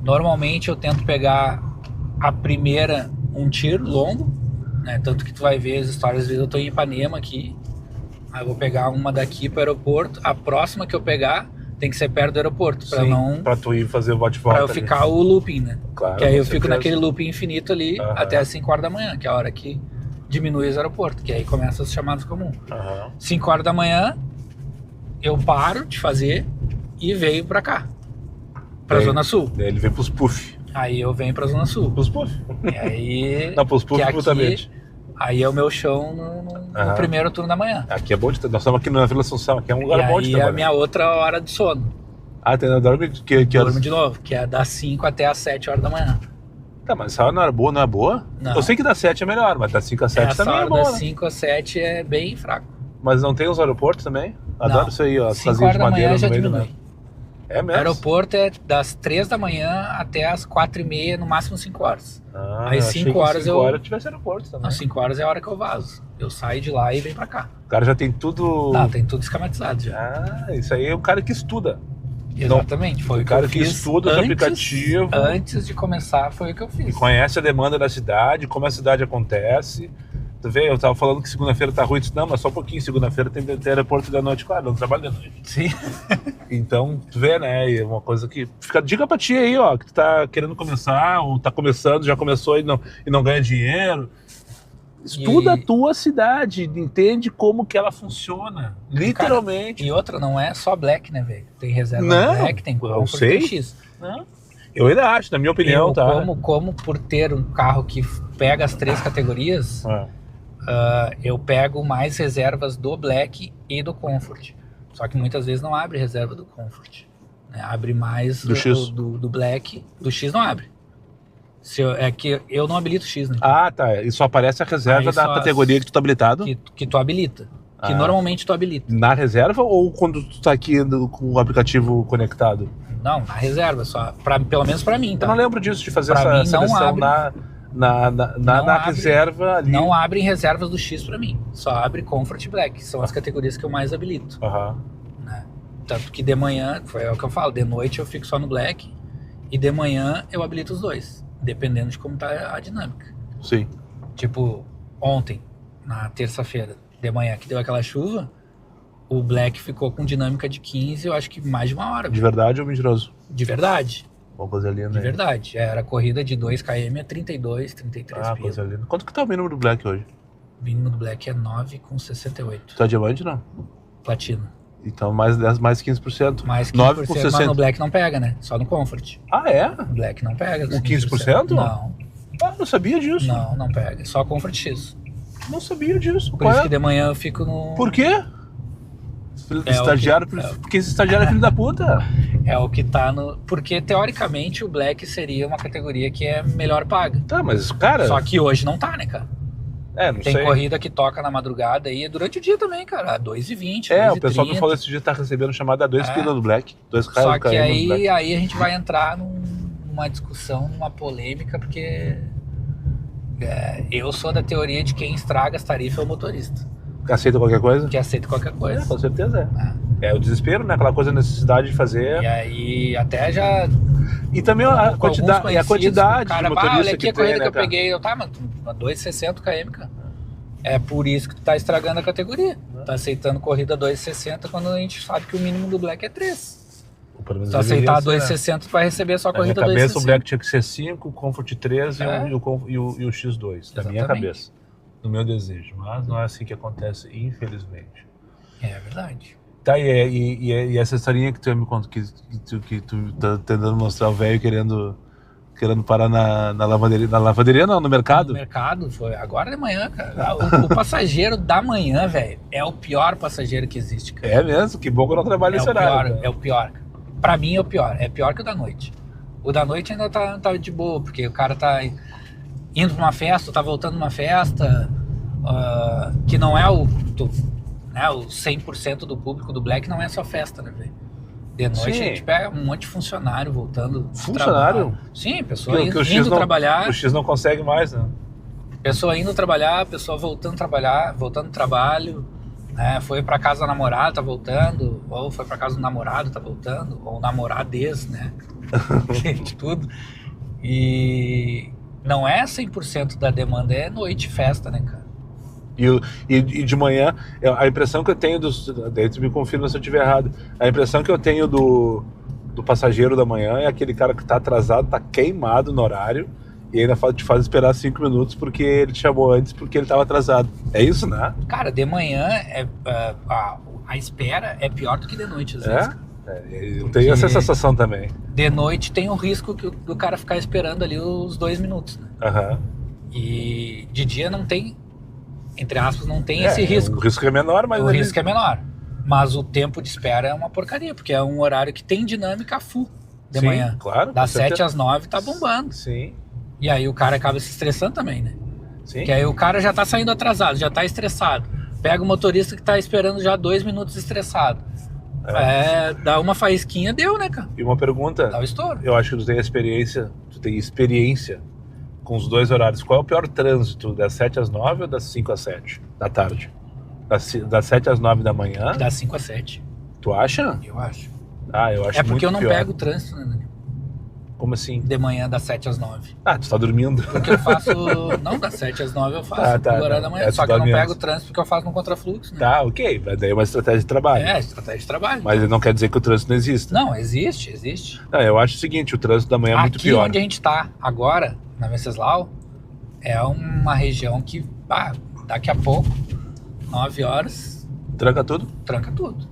Normalmente eu tento pegar a primeira, um tiro longo, né? Tanto que tu vai ver as histórias, às vezes eu tô em Ipanema aqui, aí eu vou pegar uma daqui pro aeroporto, a próxima que eu pegar tem que ser perto do aeroporto, pra tu ir fazer o bate-volta. Pra eu ficar o looping, né? Claro, que aí eu fico naquele looping infinito ali até as 5 horas da manhã, que é a hora que diminui os aeroportos, que aí começa as chamadas comuns. 5 horas da manhã, eu paro de fazer e venho pra cá, pra Zona Sul. Daí ele vem pros puff. Aí eu venho pra Zona Sul. Pros puff? E aí... Não, pros puff, absolutamente. Aí é o meu chão no primeiro turno da manhã. Aqui é bom de ter. Nós estamos aqui na Vila Assunção, aqui é um lugar bom de ter. E a minha outra hora de sono. Dorme Dorme de novo, que é das 5 até as 7 horas da manhã. Tá, mas essa hora não é boa? Não. Eu sei que das 7 é melhor, mas das 5 às 7 também é boa. Das 5 às 7 é bem fraco. Mas não tem os aeroportos também? Adoro isso aí, ó. 5 horas da manhã já diminui. É mesmo? O aeroporto é das 3 da manhã até as 4h30, no máximo 5 horas. Aí 5 horas 5 horas tivesse aeroporto também. Não, 5 horas é a hora que eu vazo. Eu saio de lá e venho pra cá. O cara já tem tudo... Não, tem tudo esquematizado já. Isso aí é o cara que estuda. Exatamente, foi o cara que estuda o aplicativo. Antes de começar, foi o que eu fiz. Que conhece a demanda da cidade, como a cidade acontece. Tu vê, eu tava falando que segunda-feira tá ruim. Não, mas só um pouquinho. Segunda-feira tem aeroporto da noite. Claro, eu não trabalho de noite. Sim. Então, tu vê, né? É uma coisa que... Fica dica pra ti aí, ó. Que tu tá querendo começar, ou tá começando, já começou e não ganha dinheiro. Estuda a tua cidade, entende como que ela funciona, literalmente. Cara, e outra, não é só Black, né, velho? Tem reserva Black, tem Comfort, tem X. Não. Eu ainda acho, na minha opinião, tá? Como por ter um carro que pega as 3 categorias, eu pego mais reservas do Black e do Comfort. Só que muitas vezes não abre reserva do Comfort, né? Abre mais do Black, do X não abre. É que eu não habilito X, né? Tá. E só aparece a reserva da categoria que tu tá habilitado? Que tu habilita. Que normalmente tu habilita. Na reserva ou quando tu tá aqui com o aplicativo conectado? Não, na reserva só. Pelo menos pra mim, tá? Eu não lembro disso, de fazer essa seleção na reserva ali. Não abre em reservas do X pra mim. Só abre Comfort e Black. São as categorias que eu mais habilito. Né? Tanto que de manhã, foi o que eu falo, de noite eu fico só no Black. E de manhã eu habilito os dois. Dependendo de como tá a dinâmica. Sim. Tipo, ontem, na terça-feira, de manhã que deu aquela chuva, o Black ficou com dinâmica de 15, eu acho que mais de uma hora. De verdade ou mentiroso? De verdade. Bom, coisa linda. De verdade. Era corrida de 2 km a 32, 33 Ah, coisa linda. Quanto que tá o mínimo do Black hoje? O mínimo do Black é 9,68. Tu tá diamante, não? Platina. Então mais 15%. Mais 15%, 9 com 60. mas no Black não pega, né? Só no Comfort. Ah, é? O Black não pega. O 15%? Não. Ah, não sabia disso. Não pega. Só Comfort X. Não sabia disso. Por isso que de manhã eu fico no... Por quê? Estagiário, porque esse estagiário é filho da puta. É o que tá no... Porque, teoricamente, o Black seria uma categoria que é melhor paga. Tá, mas, cara... Só que hoje não tá, né, cara? Não Tem sei. corrida que toca na madrugada e durante o dia também, cara. A 2,20, o pessoal me falou esse dia tá recebendo chamada a 2 pila do Black. 2 Só caras que aí a gente vai entrar numa discussão, numa polêmica, porque eu sou da teoria de quem estraga as tarifas é o motorista. Aceita qualquer coisa? Que aceita qualquer coisa. Com certeza é. É o desespero, né? Aquela coisa, a necessidade de fazer. E aí até já... E também a quantidade cara, de motorista olha aqui que a corrida tem, né, que eu peguei. Eu, mas 2,60 km, cara. É por isso que tu tá estragando a categoria. Tá aceitando corrida 2,60 quando a gente sabe que o mínimo do Black é 3. Se tu aceitar 2,60, tu vai receber só a corrida 2,60. Na minha cabeça o Black tinha que ser 5, o Comfort 3 e o X2. Na minha cabeça. No meu desejo. Mas não é assim que acontece, infelizmente. É verdade. Tá, e essa historinha que tu me conta, que tu tá tentando mostrar o velho querendo parar na lavanderia. Na lavanderia não, no mercado? No mercado, foi agora de manhã, cara. O passageiro da manhã, velho, é o pior passageiro que existe, cara. É mesmo? Que bom que eu não trabalho nesse horário. É o pior, cara. Pra mim é o pior. É pior que o da noite. O da noite ainda tá de boa, porque o cara tá indo pra uma festa, tá voltando de uma festa, que não é o 100% do público do Black, não é só festa, né, velho? De noite a gente pega um monte de funcionário voltando. Funcionário? Sim, pessoa indo trabalhar. O X não consegue mais, né? Pessoa indo trabalhar, pessoa voltando do trabalho, né? Foi pra casa da namorada, tá voltando, ou foi pra casa do namorado, tá voltando, ou namorades, né? De tudo. E não é 100% da demanda, é noite, festa, né, cara? E de manhã, a impressão que eu tenho daí tu me confirma se eu estiver errado, a impressão que eu tenho do passageiro da manhã é aquele cara que tá atrasado, tá queimado no horário e ainda te faz esperar 5 minutos porque ele te chamou antes porque ele tava atrasado. É isso, né? Cara, de manhã a espera é pior do que de noite, às vezes. Eu tenho essa sensação também. De noite tem o risco do cara ficar esperando ali os 2 minutos, né? E de dia não tem, entre aspas, não tem esse risco. O risco é menor, mas... O risco é menor. Mas o tempo de espera é uma porcaria, porque é um horário que tem dinâmica full de manhã. Claro. Das 7 às 9 tá bombando. Sim. E aí o cara acaba se estressando também, né? Sim. Porque aí o cara já tá saindo atrasado, já tá estressado. Pega o motorista que tá esperando já 2 minutos estressado. Dá uma faísquinha, deu, né, cara? E uma pergunta. Dá o estouro. Eu acho que tu tem experiência com os dois horários. Qual é o pior trânsito? Das 7 às 9 ou das 5 às 7 da tarde? Das 7 às 9 da manhã? Das 5 às 7. Tu acha? Eu acho. Eu acho. É porque muito eu não pior. pego o trânsito, né, Daniel? Como assim? De manhã, das 7 às 9. Tu tá dormindo. Porque eu faço... Não, das 7 às 9 eu faço no horário da manhã. Só que eu não pego o trânsito porque eu faço no contrafluxo, né? Tá, ok. Mas daí é uma estratégia de trabalho. Estratégia de trabalho. Mas não quer dizer que o trânsito não exista. Não, existe. Não, eu acho o seguinte, o trânsito da manhã é muito pior. Aqui onde a gente tá agora, na Venceslau, é uma região que, daqui a pouco, 9 horas... Tranca tudo? Tranca tudo.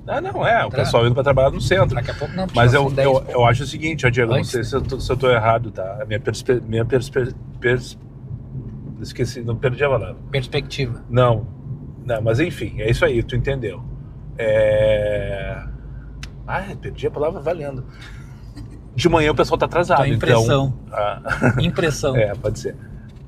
O pessoal indo pra trabalhar no centro. Daqui a pouco não. Mas eu acho o seguinte, Diego, não sei se eu tô errado, tá? A minha esqueci, não perdi a palavra. Perspectiva. Não, mas enfim, é isso aí, tu entendeu. Perdi a palavra valendo. De manhã o pessoal tá atrasado. Impressão. Então, Impressão. Pode ser.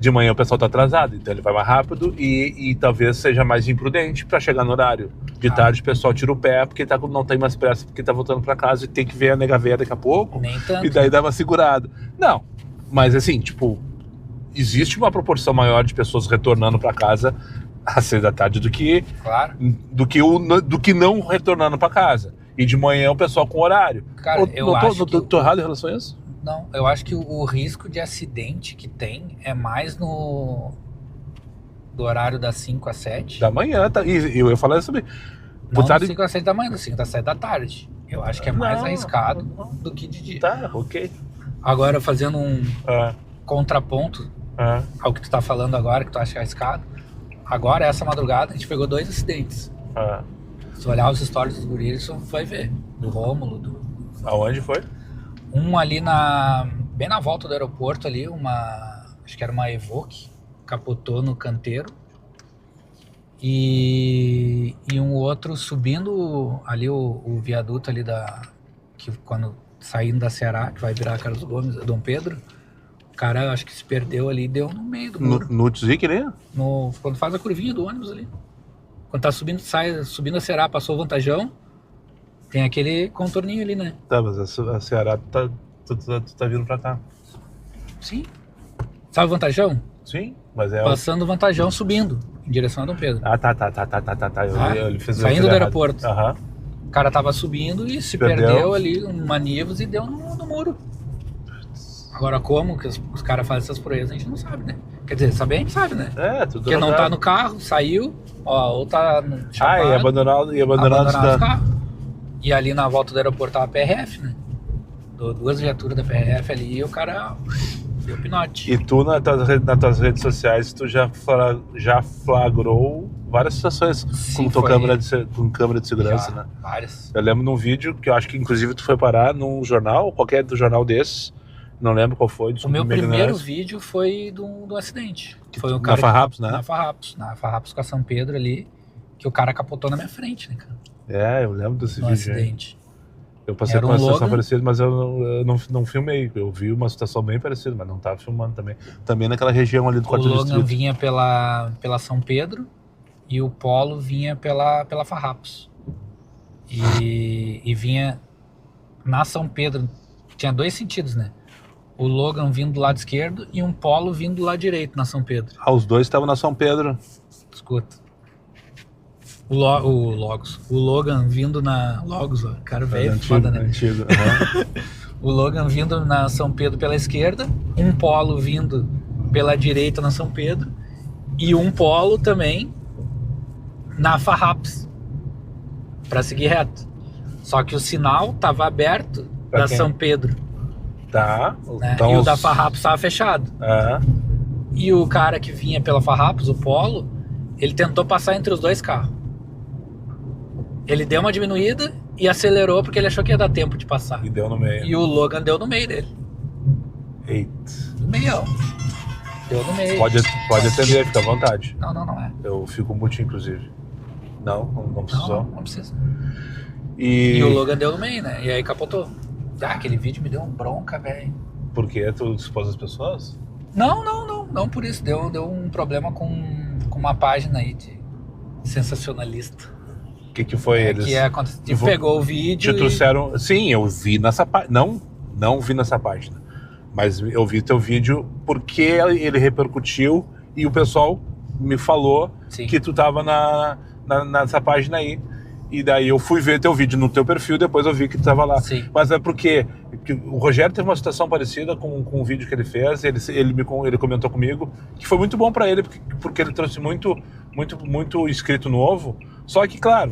De manhã o pessoal tá atrasado, então ele vai mais rápido e talvez seja mais imprudente para chegar no horário. De tarde o pessoal tira o pé porque não tem mais pressa, porque tá voltando para casa e tem que ver a nega véia daqui a pouco. Nem tanto. E daí dá uma segurada. Não, mas assim, existe uma proporção maior de pessoas retornando para casa às 6 da tarde do que não retornando para casa. E de manhã o pessoal com horário. Cara, tô errado em relação a isso? Não, eu acho que o risco de acidente que tem é mais no do horário das 5 às 7. Da manhã, tá? E eu ia falar sobre... Não das 5 às 7 da manhã, das 5 às 7 da tarde. Eu acho que é mais arriscado do que de dia. Tá, ok. Agora, fazendo um contraponto ao que tu tá falando agora, que tu acha arriscado. Agora, essa madrugada, a gente pegou 2 acidentes. Se tu olhar os stories dos guris, tu vai ver. Do Rômulo. Aonde foi? Um ali bem na volta do aeroporto ali, acho que era uma Evoque, capotou no canteiro. E um outro subindo ali o viaduto ali quando saindo da Ceará, que vai virar Carlos Gomes, Dom Pedro, o cara acho que se perdeu ali e deu no meio do muro. No Tzic, né? Quando faz a curvinha do ônibus ali. Quando tá subindo a Ceará, passou o Vantajão, tem aquele contorninho ali, né? Tá, mas a Ceará, tu tá vindo pra cá. Sim. Sabe o Vantajão? Sim, mas é... Passando o Vantajão, subindo, em direção a Dom Pedro. Tá. Ele fez saindo do aeroporto. Aham. O cara tava subindo e se perdeu ali no Manivos e deu no muro. Agora como que os caras fazem essas proezas, a gente não sabe, né? Quer dizer, saber a gente sabe, né? Tudo porque não tá no carro, saiu, ou tá no chapado, e abandonado o carro. E ali na volta do aeroporto tava a PRF, né? 2 viaturas da PRF ali e o cara deu pinote. E tu, nas tuas redes sociais, tu já flagrou várias situações. Sim, com câmera de segurança, né? Várias. Eu lembro num vídeo que eu acho que inclusive tu foi parar num jornal, qualquer do jornal desses, não lembro qual foi. O meu primeiro vídeo foi do acidente. Foi um cara na Farrapos, né? Na Farrapos com a São Pedro ali, que o cara capotou na minha frente, né, cara? Eu lembro desse vídeo. Acidente. Eu passei por uma situação parecida, mas eu não filmei. Eu vi uma situação bem parecida, mas não estava filmando também. Também naquela região ali do quarto distrito. O Logan vinha pela São Pedro e o Polo vinha pela Farrapos. E vinha na São Pedro. Tinha 2 sentidos, né? O Logan vindo do lado esquerdo e um Polo vindo do lado direito na São Pedro. Os dois estavam na São Pedro. Escuta. O Logan vindo na... Logos, ó. Cara velho, foda, né? Antigo. O Logan vindo na São Pedro pela esquerda, um Polo vindo pela direita na São Pedro e um Polo também na Farrapos pra seguir reto. Só que o sinal tava aberto da São Pedro. Tá. Né? Então, e o da Farrapos tava fechado. E o cara que vinha pela Farrapos, o Polo, ele tentou passar entre os 2 carros. Ele deu uma diminuída e acelerou porque ele achou que ia dar tempo de passar. E deu no meio. E o Logan deu no meio dele. Eita. No meio. Deu no meio. Pode atender, fica à vontade. Não é. Eu fico mutinho, inclusive. Não precisou. Não precisa. E o Logan deu no meio, né? E aí capotou. Aquele vídeo me deu um bronca, velho. Por quê? Tu expôs as pessoas? Não por isso. Deu um problema com uma página aí de sensacionalista. O que foi eles? Que pegou o vídeo te trouxeram... Sim, eu vi nessa página. Não vi nessa página. Mas eu vi teu vídeo porque ele repercutiu e o pessoal me falou que tu tava nessa página aí. E daí eu fui ver teu vídeo no teu perfil, depois eu vi que tu tava lá. Sim. Mas é porque o Rogério teve uma situação parecida com o vídeo que ele fez, ele comentou comigo, que foi muito bom pra ele, porque ele trouxe muito inscrito novo. Só que, claro,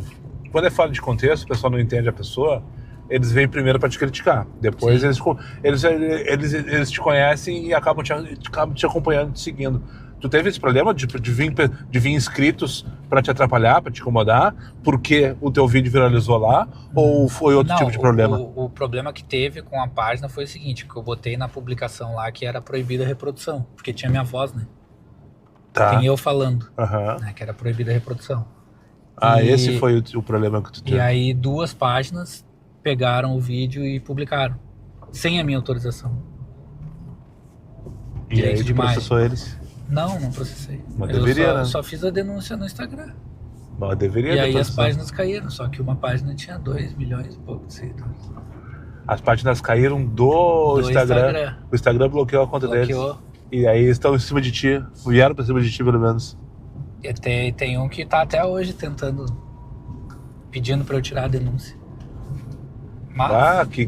quando é fora de contexto, o pessoal não entende a pessoa, eles vêm primeiro pra te criticar. Depois eles te conhecem e acabam te acompanhando, te seguindo. Tu teve esse problema de vir inscritos pra te atrapalhar, pra te incomodar, porque o teu vídeo viralizou lá? Ou foi outro tipo de problema? O problema que teve com a página foi o seguinte, que eu botei na publicação lá que era proibida a reprodução, porque tinha minha voz, né? Tem eu falando, né, que era proibida a reprodução. Esse foi o problema que tu teve. E aí 2 páginas pegaram o vídeo e publicaram, sem a minha autorização. E aí tu processou eles? Não processei. Mas deveria, né? Só fiz a denúncia no Instagram. Mas deveria. E aí as páginas caíram, só que uma página tinha 2 milhões e pouco de seguidores. As páginas caíram do Instagram. O Instagram bloqueou a conta deles. E aí estão em cima de ti, vieram pra cima de ti pelo menos. E tem um que tá até hoje pedindo pra eu tirar a denúncia. Mas... que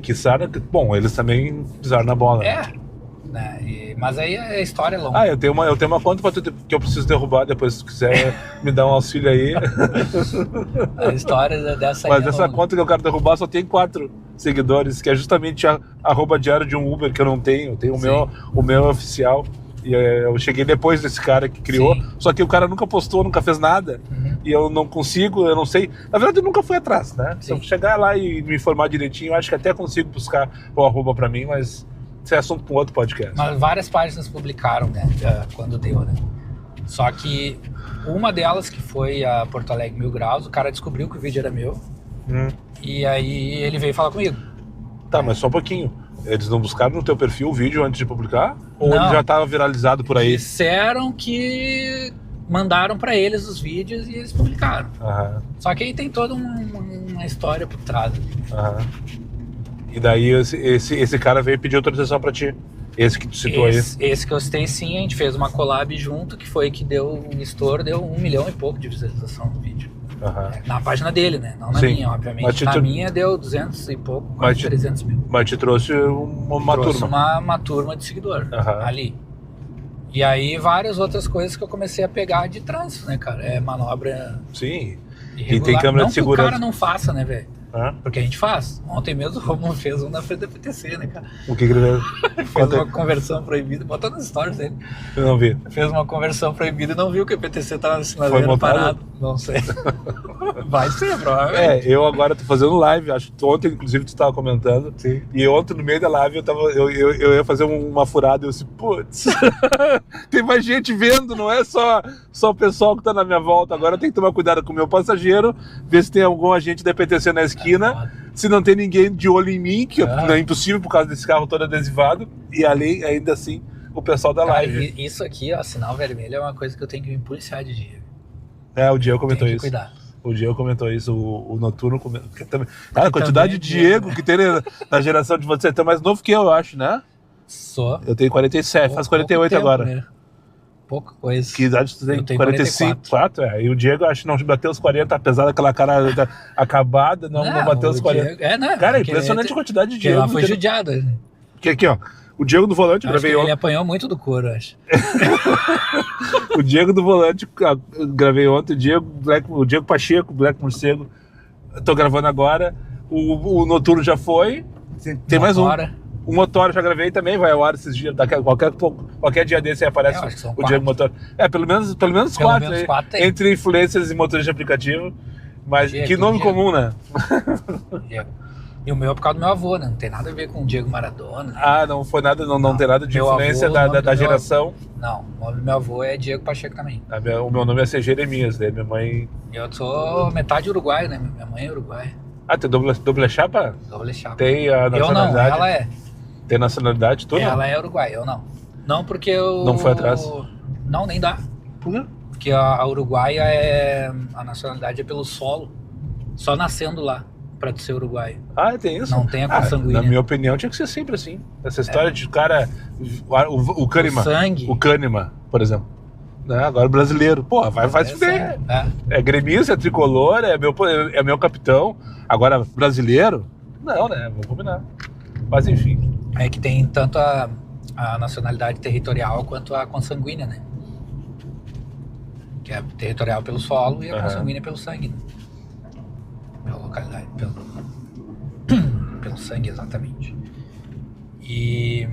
bom, eles também pisaram na bola. É, né? Mas aí a história é longa. Eu tenho uma conta pra tu, que eu preciso derrubar depois, se tu quiser me dar um auxílio aí. A história dessa Mas essa conta que eu quero derrubar só tem 4 seguidores, que é justamente a @diário de um Uber, que eu não tenho. Eu tenho o meu oficial. E eu cheguei depois desse cara que criou. Sim. Só que o cara nunca postou, nunca fez nada. E eu não consigo, eu não sei. Na verdade, eu nunca fui atrás, né? Sim. Se eu chegar lá e me informar direitinho, eu acho que até consigo buscar o arroba pra mim, mas isso é assunto para um outro podcast. Mas várias páginas publicaram, né? Quando deu, né? Só que uma delas, que foi a Porto Alegre 1000 Graus, o cara descobriu que o vídeo era meu. E aí ele veio falar comigo. Tá, mas só um pouquinho. Eles não buscaram no teu perfil o vídeo antes de publicar? Ou ele já estava viralizado por aí? Disseram que mandaram para eles os vídeos e eles publicaram. Só que aí tem toda uma história por trás. E daí esse cara veio pedir autorização para ti? Esse que tu citou aí? Esse que eu citei, sim. A gente fez uma collab junto, que foi que deu um estouro, deu 1 milhão e pouco de visualização no vídeo. Na página dele, né? Não na minha, obviamente. Na minha deu 200 e pouco, quase 300 mil. Mas te trouxe uma turma. Uma turma de seguidor ali. E aí várias outras coisas que eu comecei a pegar de trânsito, né, cara? É manobra. Sim. Irregular. E tem câmera de segurança. Não que o cara não faça, né, velho? Porque a gente faz. Ontem mesmo o Romulo fez um na frente da PTC, né, cara? O que ele fez? Fez uma conversão proibida, botou nos stories dele. Eu não vi. Fez uma conversão proibida e não viu que a PTC tava no sinaleiro parado. Não sei. Vai ser, provavelmente. Eu agora tô fazendo live, acho que ontem, inclusive, tu estava comentando. Sim. E ontem, no meio da live, eu ia fazer uma furada e eu disse, putz, tem mais gente vendo, não é só o pessoal que tá na minha volta. Agora eu tenho que tomar cuidado com o meu passageiro, ver se tem algum agente da PTC na esquina, se não tem ninguém de olho em mim, que é impossível por causa desse carro todo adesivado, e ali, ainda assim, o pessoal da live. Isso aqui, ó, sinal vermelho é uma coisa que eu tenho que me policiar de dia. O Diego comentou isso. Cuidar. O Diego comentou isso, o Noturno comentou. A quantidade de Diego que tem na geração de você, é mais novo que eu acho, né? Sou. Eu tenho 47, faz 48 tempo, agora. Né? Pouca coisa. Que idade tu tem? Eu tenho 45, 44. E o Diego acho que não bateu os 40, apesar daquela cara acabada, não bateu os 40. Diego, cara, é impressionante a quantidade de Diego. Ela foi judiada. Aqui, ó. O Diego do volante, eu gravei ontem. Ele apanhou muito do couro, eu acho. O Diego do volante, gravei ontem. O Diego Pacheco, Black Morcego. Tô gravando agora. O Noturno já foi. Tem mais um. O Motor já gravei também, vai ao ar esses dias. Qualquer dia desse aí aparece o Diego Motor. Pelo menos 4. Entre influencers e motores de aplicativo. Mas Diego, que nome comum, né? Diego. E o meu é por causa do meu avô, né? Não tem nada a ver com o Diego Maradona. Né? Não foi nada, não tem nada de influência avô, da geração. Não, o nome do meu avô é Diego Pacheco também. O meu nome é C. Jeremias, né? Minha mãe... Eu sou metade uruguaio, né? Minha mãe é uruguaia. Tem dupla chapa? Dupla chapa. Tem a nacionalidade? Eu não, ela é. Tem nacionalidade, tudo? Ela é uruguaia, eu não. Não porque eu... Não foi atrás? Não, nem dá. Por quê? Porque a uruguaia a nacionalidade é pelo solo. Só nascendo lá. Pra ser uruguaio. Tem isso? Não tem a consanguínea. Na minha opinião, tinha que ser sempre assim. Essa história de cara... O Kahneman. O sangue. O Kahneman, por exemplo. Agora o brasileiro. Pô, vai se fuder. É gremista, é tricolor, é meu capitão. Agora, brasileiro? Não, né? Vamos combinar. Mas enfim. É que tem tanto a nacionalidade territorial quanto a consanguínea, né? Que é territorial pelo solo e a consanguínea pelo sangue, né? Pela localidade, pelo sangue, exatamente. E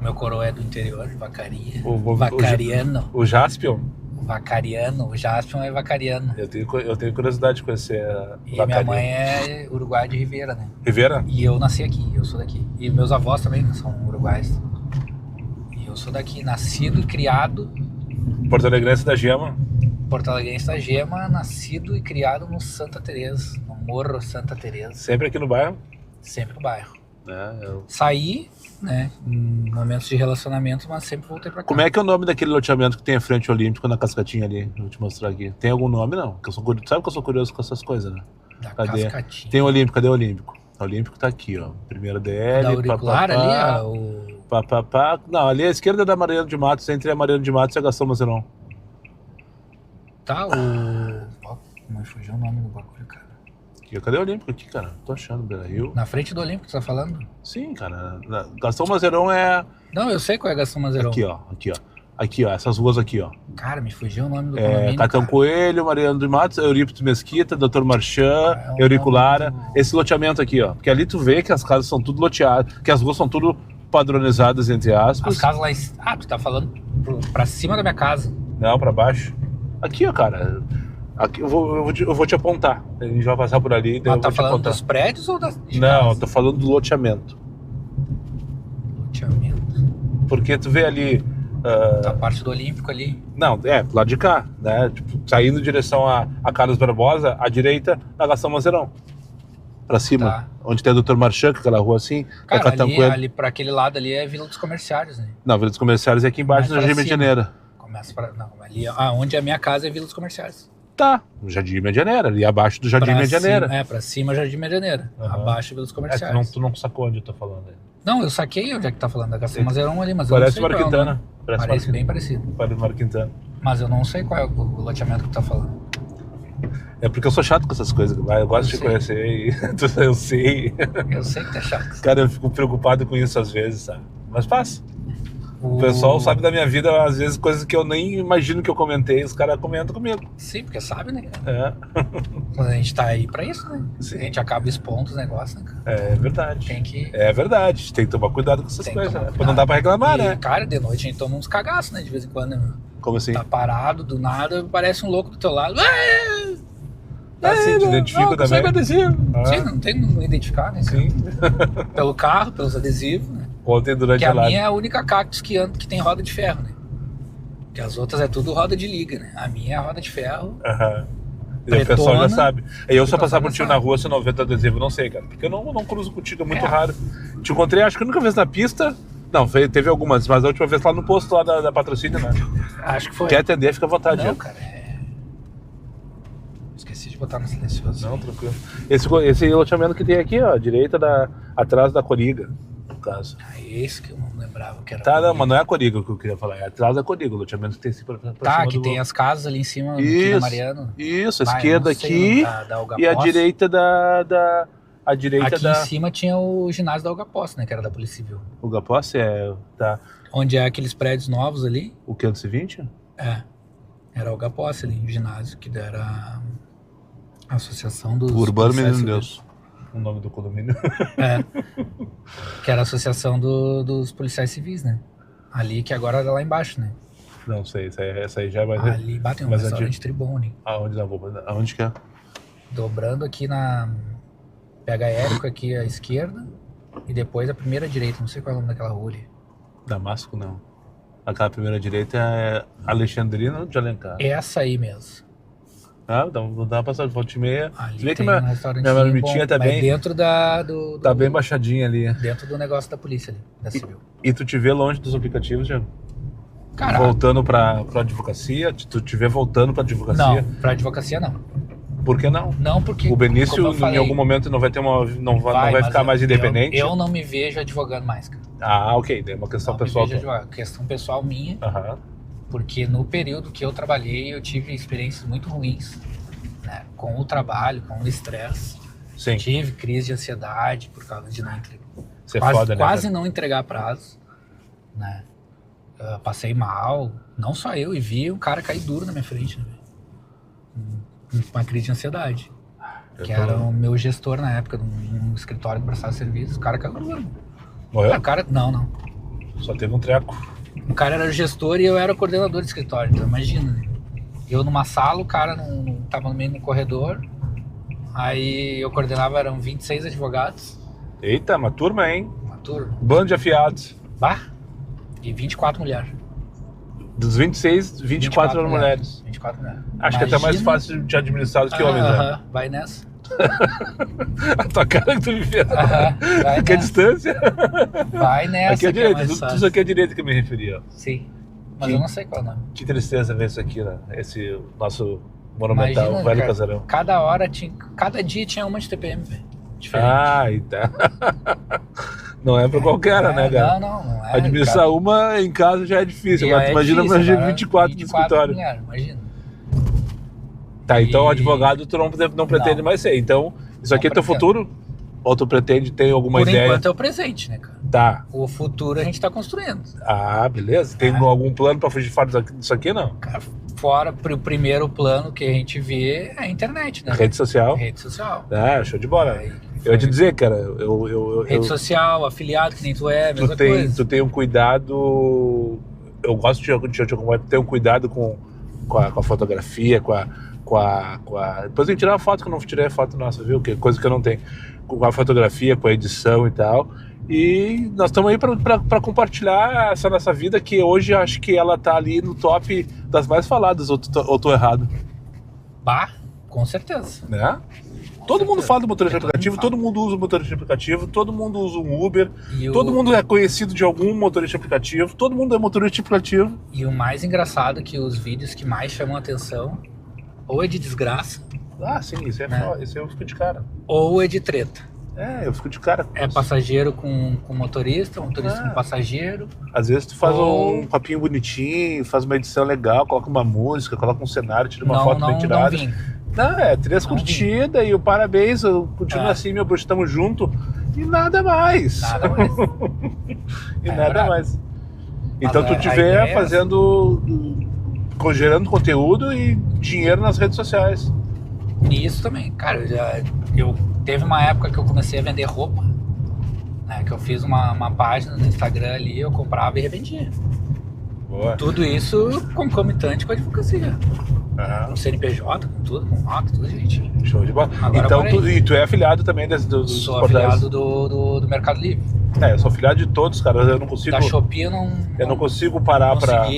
meu coroa é do interior, de Vacaria. Vacariano. O Jaspion? Vacariano. O Jaspion é vacariano. Eu tenho curiosidade de conhecer a E minha mãe é uruguaia de Rivera, né? Rivera? E eu nasci aqui, eu sou daqui. E meus avós também são uruguaios. E eu sou daqui, nascido e criado... Porto Alegrense da Gema. Porto Alegrense da Gema, nascido e criado no Santa Teresa, no Morro Santa Teresa. Sempre aqui no bairro? Sempre no bairro. Saí, né, em momentos de relacionamento, mas sempre voltei pra cá. Como é que é o nome daquele loteamento que tem a frente olímpico na Cascatinha ali? Vou te mostrar aqui. Tem algum nome, não? Porque sabe que eu sou curioso com essas coisas, né? Cadê? Cascatinha. Tem o Olímpico, cadê o Olímpico? O Olímpico tá aqui, ó. Primeiro DL, da auricular ali, Não, ali à esquerda é da Mariano de Matos, entre a Mariano de Matos e a Gastão Mazeron. Tá, não fugiu o nome do bagulho, cara. Cadê o Olímpico aqui, cara? Tô achando, Beira-Rio. Na frente do Olímpico, você tá falando? Sim, cara. Gastão Mazeiron é... Não, eu sei qual é Gastão Mazeiron. Aqui, ó. Essas ruas aqui, ó. Cara, me fugiu o nome do condomínio, Catão Coelho, Mariano de Matos, Eurípides Mesquita, Dr. Marchand, Eurico Lara. Esse loteamento aqui, ó. Porque ali tu vê que as casas são tudo loteadas, que as ruas são tudo padronizadas, entre aspas. As casas lá em... tu tá falando pra cima da minha casa. Não, pra baixo. Aqui, ó, cara. Aqui eu vou te apontar. A gente vai passar por ali. Mas tá falando dos prédios ou das de Não, eu tô falando do loteamento. Loteamento. Porque tu vê ali... A parte do Olímpico ali. Não, do lado de cá, né? Tipo, saindo em direção a Carlos Barbosa, à direita, na Gastão Mazeiron. Pra cima. Tá. Onde tem o Dr. Marchand, aquela rua assim. Cara, ali pra aquele lado ali é Vila dos Comerciários, né? Não, Vila dos Comerciários é aqui embaixo, no Jardim Medianeira. Começa pra... Não, ali... onde é a minha casa é Vila dos Comerciários. Tá, no Jardim Medianeira, ali abaixo do Jardim Medianeira. Pra cima Jardim Medianeira, abaixo Vila dos Comerciários. Tu não sacou onde eu tô falando aí. Não, eu saquei onde é que tá falando, da Gastão Mazeiron ali, mas Parece eu não sei Mário Quintana. Parece bem parecido. Parece Mário Quintana. Mas eu não sei qual é o loteamento que tu tá falando. É porque eu sou chato com essas coisas, eu gosto de te conhecer e eu sei. Eu sei que tá chato. Cara, eu fico preocupado com isso às vezes, sabe? Mas passa. O pessoal sabe da minha vida, às vezes, coisas que eu nem imagino que eu comentei, os caras comentam comigo. Sim, porque sabe, né? A gente tá aí pra isso, né? Sim. A gente acaba expondo os negócios, né, cara? É verdade. Tem que... É verdade, tem que tomar cuidado com essas coisas, né? Não dá pra reclamar, né? Cara, de noite a gente toma uns cagaços, né? De vez em quando, né? Como assim? Tá parado, do nada, parece um louco do teu lado. Sim, te identifico também. Adesivo. Sim, não tem como identificar, né? Sim. Pelo carro, pelos adesivos, né? Ontem durante a minha é a única Cactus que tem roda de ferro, né? Porque as outras é tudo roda de liga, né? A minha é a roda de ferro. E o pessoal já sabe. E eu, se eu passar por ti na rua, se não ver teu adesivo, não sei, cara. Porque eu não cruzo contigo, é muito raro. Te encontrei, acho que a única vez na pista. Não, teve algumas, mas a última vez lá no posto lá da Patrocínio, né? Acho que foi. Quer atender, fica à vontade. Não, cara, esqueci de botar no silencioso. Não, tranquilo. Esse loteamento que tem aqui, ó, à direita, atrás da Coriga, no caso. Esse que eu não lembrava que era. Tá, não, mas não é a Coriga que eu queria falar, é atrás da Coriga, o loteamento que tem assim pra Tá, que tem as casas ali em cima, do Mariano. Isso, a esquerda aqui e a direita a direita aqui em cima tinha o ginásio da Algaposse, né, que era da Polícia Civil. O Algaposse tá. Onde é aqueles prédios novos ali. O 520? Era o Algaposse ali, o ginásio, que era a Associação dos... Urbano Menino Deus. O nome do condomínio. Que era a Associação dos Policiais Civis, né? Ali, que agora era lá embaixo, né? Não sei, essa aí já é mais... Ali batem um restaurante Tribune. Aonde que é? Dobrando aqui pega Érico aqui à esquerda e depois a primeira direita, não sei qual é o nome daquela rua ali. Damasco, não. Aquela primeira direita é Alexandrina de Alencar. Essa aí mesmo. Então dá uma passagem de volta e meia. Ali vê que minha marmitinha tá bem... dentro tá bem baixadinha ali. Dentro do negócio da polícia ali, da civil. E tu te vê longe dos aplicativos, Diego? Caralho. Voltando pra advocacia? Tu te vê voltando pra advocacia? Não, pra advocacia não. Por que não? Não, porque... O Benício, em algum momento, não vai ter não vai ficar mais independente? Eu não me vejo advogando mais, cara. Ok. É uma questão pessoal. Questão pessoal minha. Aham. Porque no período que eu trabalhei, eu tive experiências muito ruins, né? Com o trabalho, com o estresse. Sim. Tive crise de ansiedade por causa de não entregar. Quase não entregar prazo, né? Passei mal, não só eu, e vi um cara cair duro na minha frente, né? Uma crise de ansiedade. Era o meu gestor na época, num escritório que prestava serviço. O cara caiu duro. Morreu? Não. Só teve um treco. O cara era o gestor e eu era o coordenador do escritório, então imagina, né? Eu numa sala, o cara tava no meio do corredor, aí eu coordenava, eram 26 advogados. Eita, uma turma, hein? Uma turma. Bando de afiados. E 24 mulheres. Dos 26, 24 eram mulheres. 24 mulheres. Acho que é até mais fácil de administrar do que homens, né? Vai nessa. A tua cara que tu me fez. Aqui é distância. Vai nessa. Aqui é direita, tudo aqui é direita que eu me referia. Sim. Mas eu não sei qual é o nome. Que tristeza ver isso aqui, né? Esse nosso monumental, imagina, velho casarão. Cada dia tinha uma de TPM, velho. Diferente. Então. Não é pra qualquer, né, cara? Não é. Administrar uma em casa já é difícil. Agora, imagina mais de 24 no escritório. Mulher, imagina. Tá, então o advogado tu não pretende mais ser. Então, Isso aqui é teu futuro? Ou tu pretende ter alguma ideia? Por enquanto é o presente, né, cara? Tá. O futuro a gente tá construindo. Ah, beleza. Tem algum plano pra fugir fora disso aqui, não? Cara, fora o primeiro plano que a gente vê é a internet, né? Rede social? Rede social. Ah, show de bola. Eu ia te dizer, cara, Rede social, afiliado, que nem tu é, mesma coisa. Tu tem um cuidado... Eu gosto de acompanhar, tu tem um cuidado com a fotografia, com a... Depois eu tirar uma foto, que eu não tirei a foto nossa, viu? Que coisa que eu não tenho. Com a fotografia, com a edição e tal. E nós estamos aí para compartilhar essa nossa vida, que hoje eu acho que ela tá ali no top das mais faladas, ou tô errado? Bah, com certeza. Né? Todo mundo fala do motorista de aplicativo, todo mundo usa o motorista de aplicativo, todo mundo usa um Uber, todo mundo é conhecido de algum motorista de aplicativo, todo mundo é motorista de aplicativo. E o mais engraçado é que os vídeos que mais chamam a atenção, ou é de desgraça. Ah, sim, isso é foda, isso eu fico de cara. Ou é de treta. É, eu fico de cara. É passageiro com motorista com passageiro. Às vezes tu faz um papinho bonitinho, faz uma edição legal, coloca uma música, coloca um cenário, tira uma foto bem tirada. Não, é 3 curtidas e o parabéns, continua assim, meu bruxo, tamo junto. E nada mais. Nada mais. E nada mais. Então tu te vê fazendo, gerando conteúdo e dinheiro nas redes sociais. Isso também, cara, eu teve uma época que eu comecei a vender roupa, né, que eu fiz uma página no Instagram ali, eu comprava e revendia. Boa. Tudo isso concomitante com a advocacia. Com CNPJ, com tudo, com moto, tudo, gente. Show de bola. Então, tu é afiliado também dos Sou afiliado do Mercado Livre. Eu sou afiliado de todos, cara. Eu não consigo. Da Shopee eu não consigo parar pra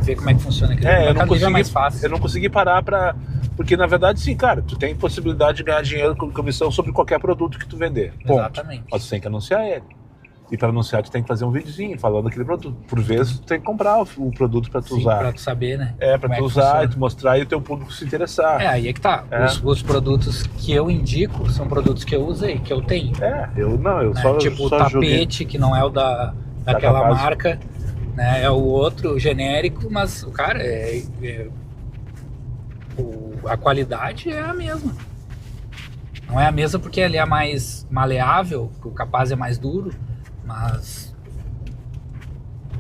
ver como é que funciona aquilo. Eu não consegui, é mais fácil. Eu não consegui parar pra. Porque na verdade, sim, cara, tu tem possibilidade de ganhar dinheiro com comissão sobre qualquer produto que tu vender. Ponto. Exatamente. Mas tu tem que anunciar ele. E para anunciar, tu tem que fazer um videozinho falando daquele produto. Por vezes, tu tem que comprar o produto para tu usar. Pra tu saber, né? Pra tu usar e tu mostrar e o teu público se interessar. Aí é que tá. Os produtos que eu indico são produtos que eu usei, que eu tenho. Eu só tipo só o tapete, joguei. Que não é o daquela marca, né? É o outro, genérico, mas o cara a qualidade é a mesma. Não é a mesma porque ele é mais maleável, o capaz é mais duro, mas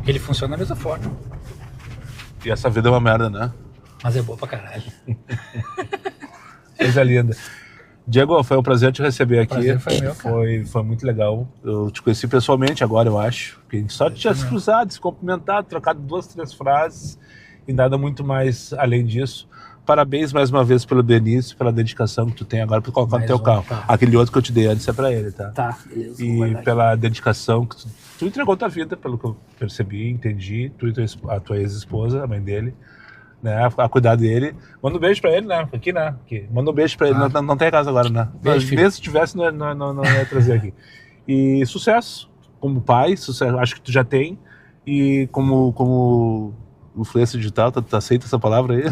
ele funciona da mesma forma. E essa vida é uma merda, né? Mas é boa pra caralho. Coisa linda. Diego, foi um prazer te receber aqui. O prazer foi meu, cara. Foi muito legal. Eu te conheci pessoalmente agora, eu acho. Porque a gente só tinha se cruzado, se cumprimentado, trocado 2, 3 frases e nada muito mais além disso. Parabéns mais uma vez pelo Benício, pela dedicação que tu tem agora para colocar no teu carro. Tá. Aquele outro que eu te dei antes é para ele, tá? Tá, beleza. E pela dedicação que tu entregou tua vida, pelo que eu percebi, entendi. Tu e a tua ex-esposa, a mãe dele, né? A cuidar dele. Manda um beijo para ele, né? Aqui, né? Aqui. Manda um beijo para ele. Não tem casa agora, né? Beijo, mesmo se tivesse, não ia trazer aqui. E sucesso como pai, sucesso, acho que tu já tem. E como influência digital, tu aceita essa palavra aí?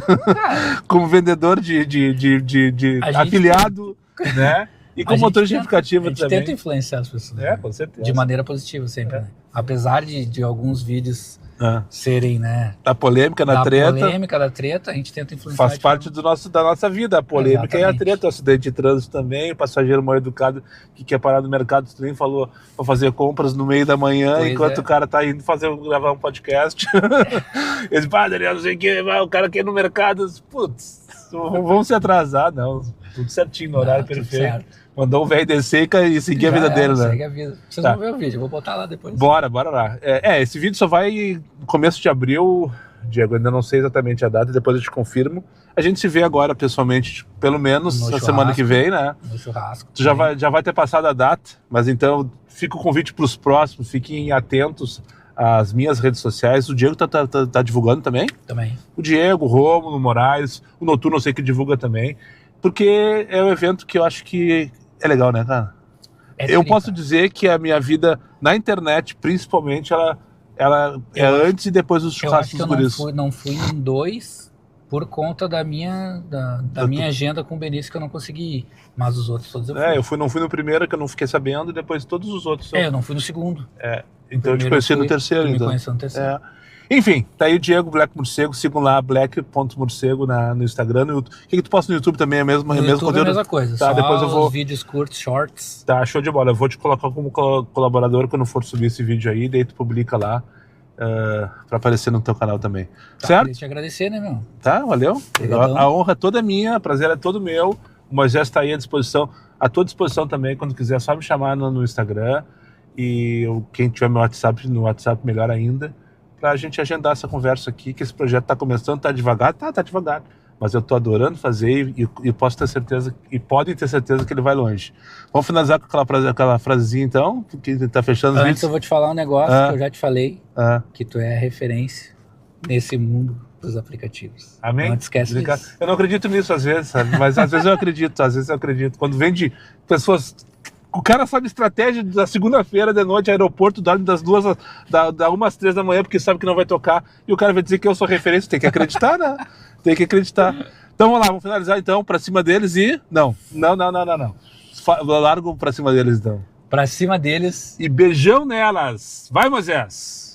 Como vendedor de afiliado, né? E como motorista de aplicativo também. A gente tenta influenciar as pessoas. Com certeza. De maneira positiva sempre, né? Apesar de alguns vídeos serem, né? Da polêmica, da treta, a gente tenta influenciar. Faz parte da nossa vida, a polêmica. Exatamente. E a treta, o acidente de trânsito também, o passageiro mal educado que quer parar no mercado, tu nem falou pra fazer compras no meio da manhã, enquanto o cara tá indo gravar um podcast. Eles, Daniel, não sei o que, o cara quer ir no mercado, putz, vamos se atrasar, não, tudo certinho, no horário perfeito. Mandou o velho descer e seguir a vida dele, né? Segue a vida. Vocês vão ver o vídeo, eu vou botar lá depois. Bora lá. Esse vídeo só vai no começo de abril, Diego, ainda não sei exatamente a data, depois eu te confirmo. A gente se vê agora pessoalmente, pelo menos na semana que vem, né? No churrasco. Tu já vai ter passado a data, mas então fica o convite para os próximos, fiquem atentos às minhas redes sociais. O Diego tá divulgando também? Também. O Diego, o Rômulo, o Moraes, o Noturno eu sei que divulga também, porque é um evento que eu acho que é legal, né, cara? Eu posso dizer que a minha vida na internet, principalmente, ela é antes e depois dos churrascos dos guris. Eu não fui em 2 por conta da minha agenda com o Benício, que eu não consegui ir. Mas os outros todos eu fui. Eu não fui no primeiro, que eu não fiquei sabendo, e depois todos os outros. Eu não fui no segundo. Então eu te conheci no terceiro. Me conheceu no terceiro. Enfim, tá aí o Diego Black Morcego, sigam lá, black.morcego no Instagram. O que tu posta no YouTube também é mesmo, no mesmo YouTube conteúdo? É a mesma coisa, tá, só depois eu vou... os vídeos curtos, shorts. Tá, show de bola. Eu vou te colocar como colaborador quando for subir esse vídeo aí, daí tu publica lá pra aparecer no teu canal também. Tá, certo? queria te agradecer, né, meu? Tá, valeu. A honra toda é minha, o prazer é todo meu. O Moisés tá aí à disposição, à tua disposição também, quando quiser, só me chamar no Instagram. E quem tiver no WhatsApp melhor ainda, pra gente agendar essa conversa aqui, que esse projeto tá começando, tá devagar, tá devagar. Mas eu tô adorando fazer e posso ter certeza, e podem ter certeza que ele vai longe. Vamos finalizar com aquela frasezinha então, que tá fechando os Antes vídeos. eu vou te falar um negócio que eu já te falei, que tu é a referência nesse mundo dos aplicativos. Amém? Não te esquece disso. Eu não acredito nisso às vezes, sabe? Mas às vezes eu acredito, Quando vem de pessoas... O cara sabe estratégia da segunda-feira de noite, aeroporto, dorme das 2 da 1 às 3 da manhã, porque sabe que não vai tocar, e o cara vai dizer que eu sou referência. Tem que acreditar, né? Tem que acreditar. Então vamos lá, vamos finalizar então, pra cima deles e... Não. Largo pra cima deles então. Pra cima deles. E beijão nelas. Vai, Moisés!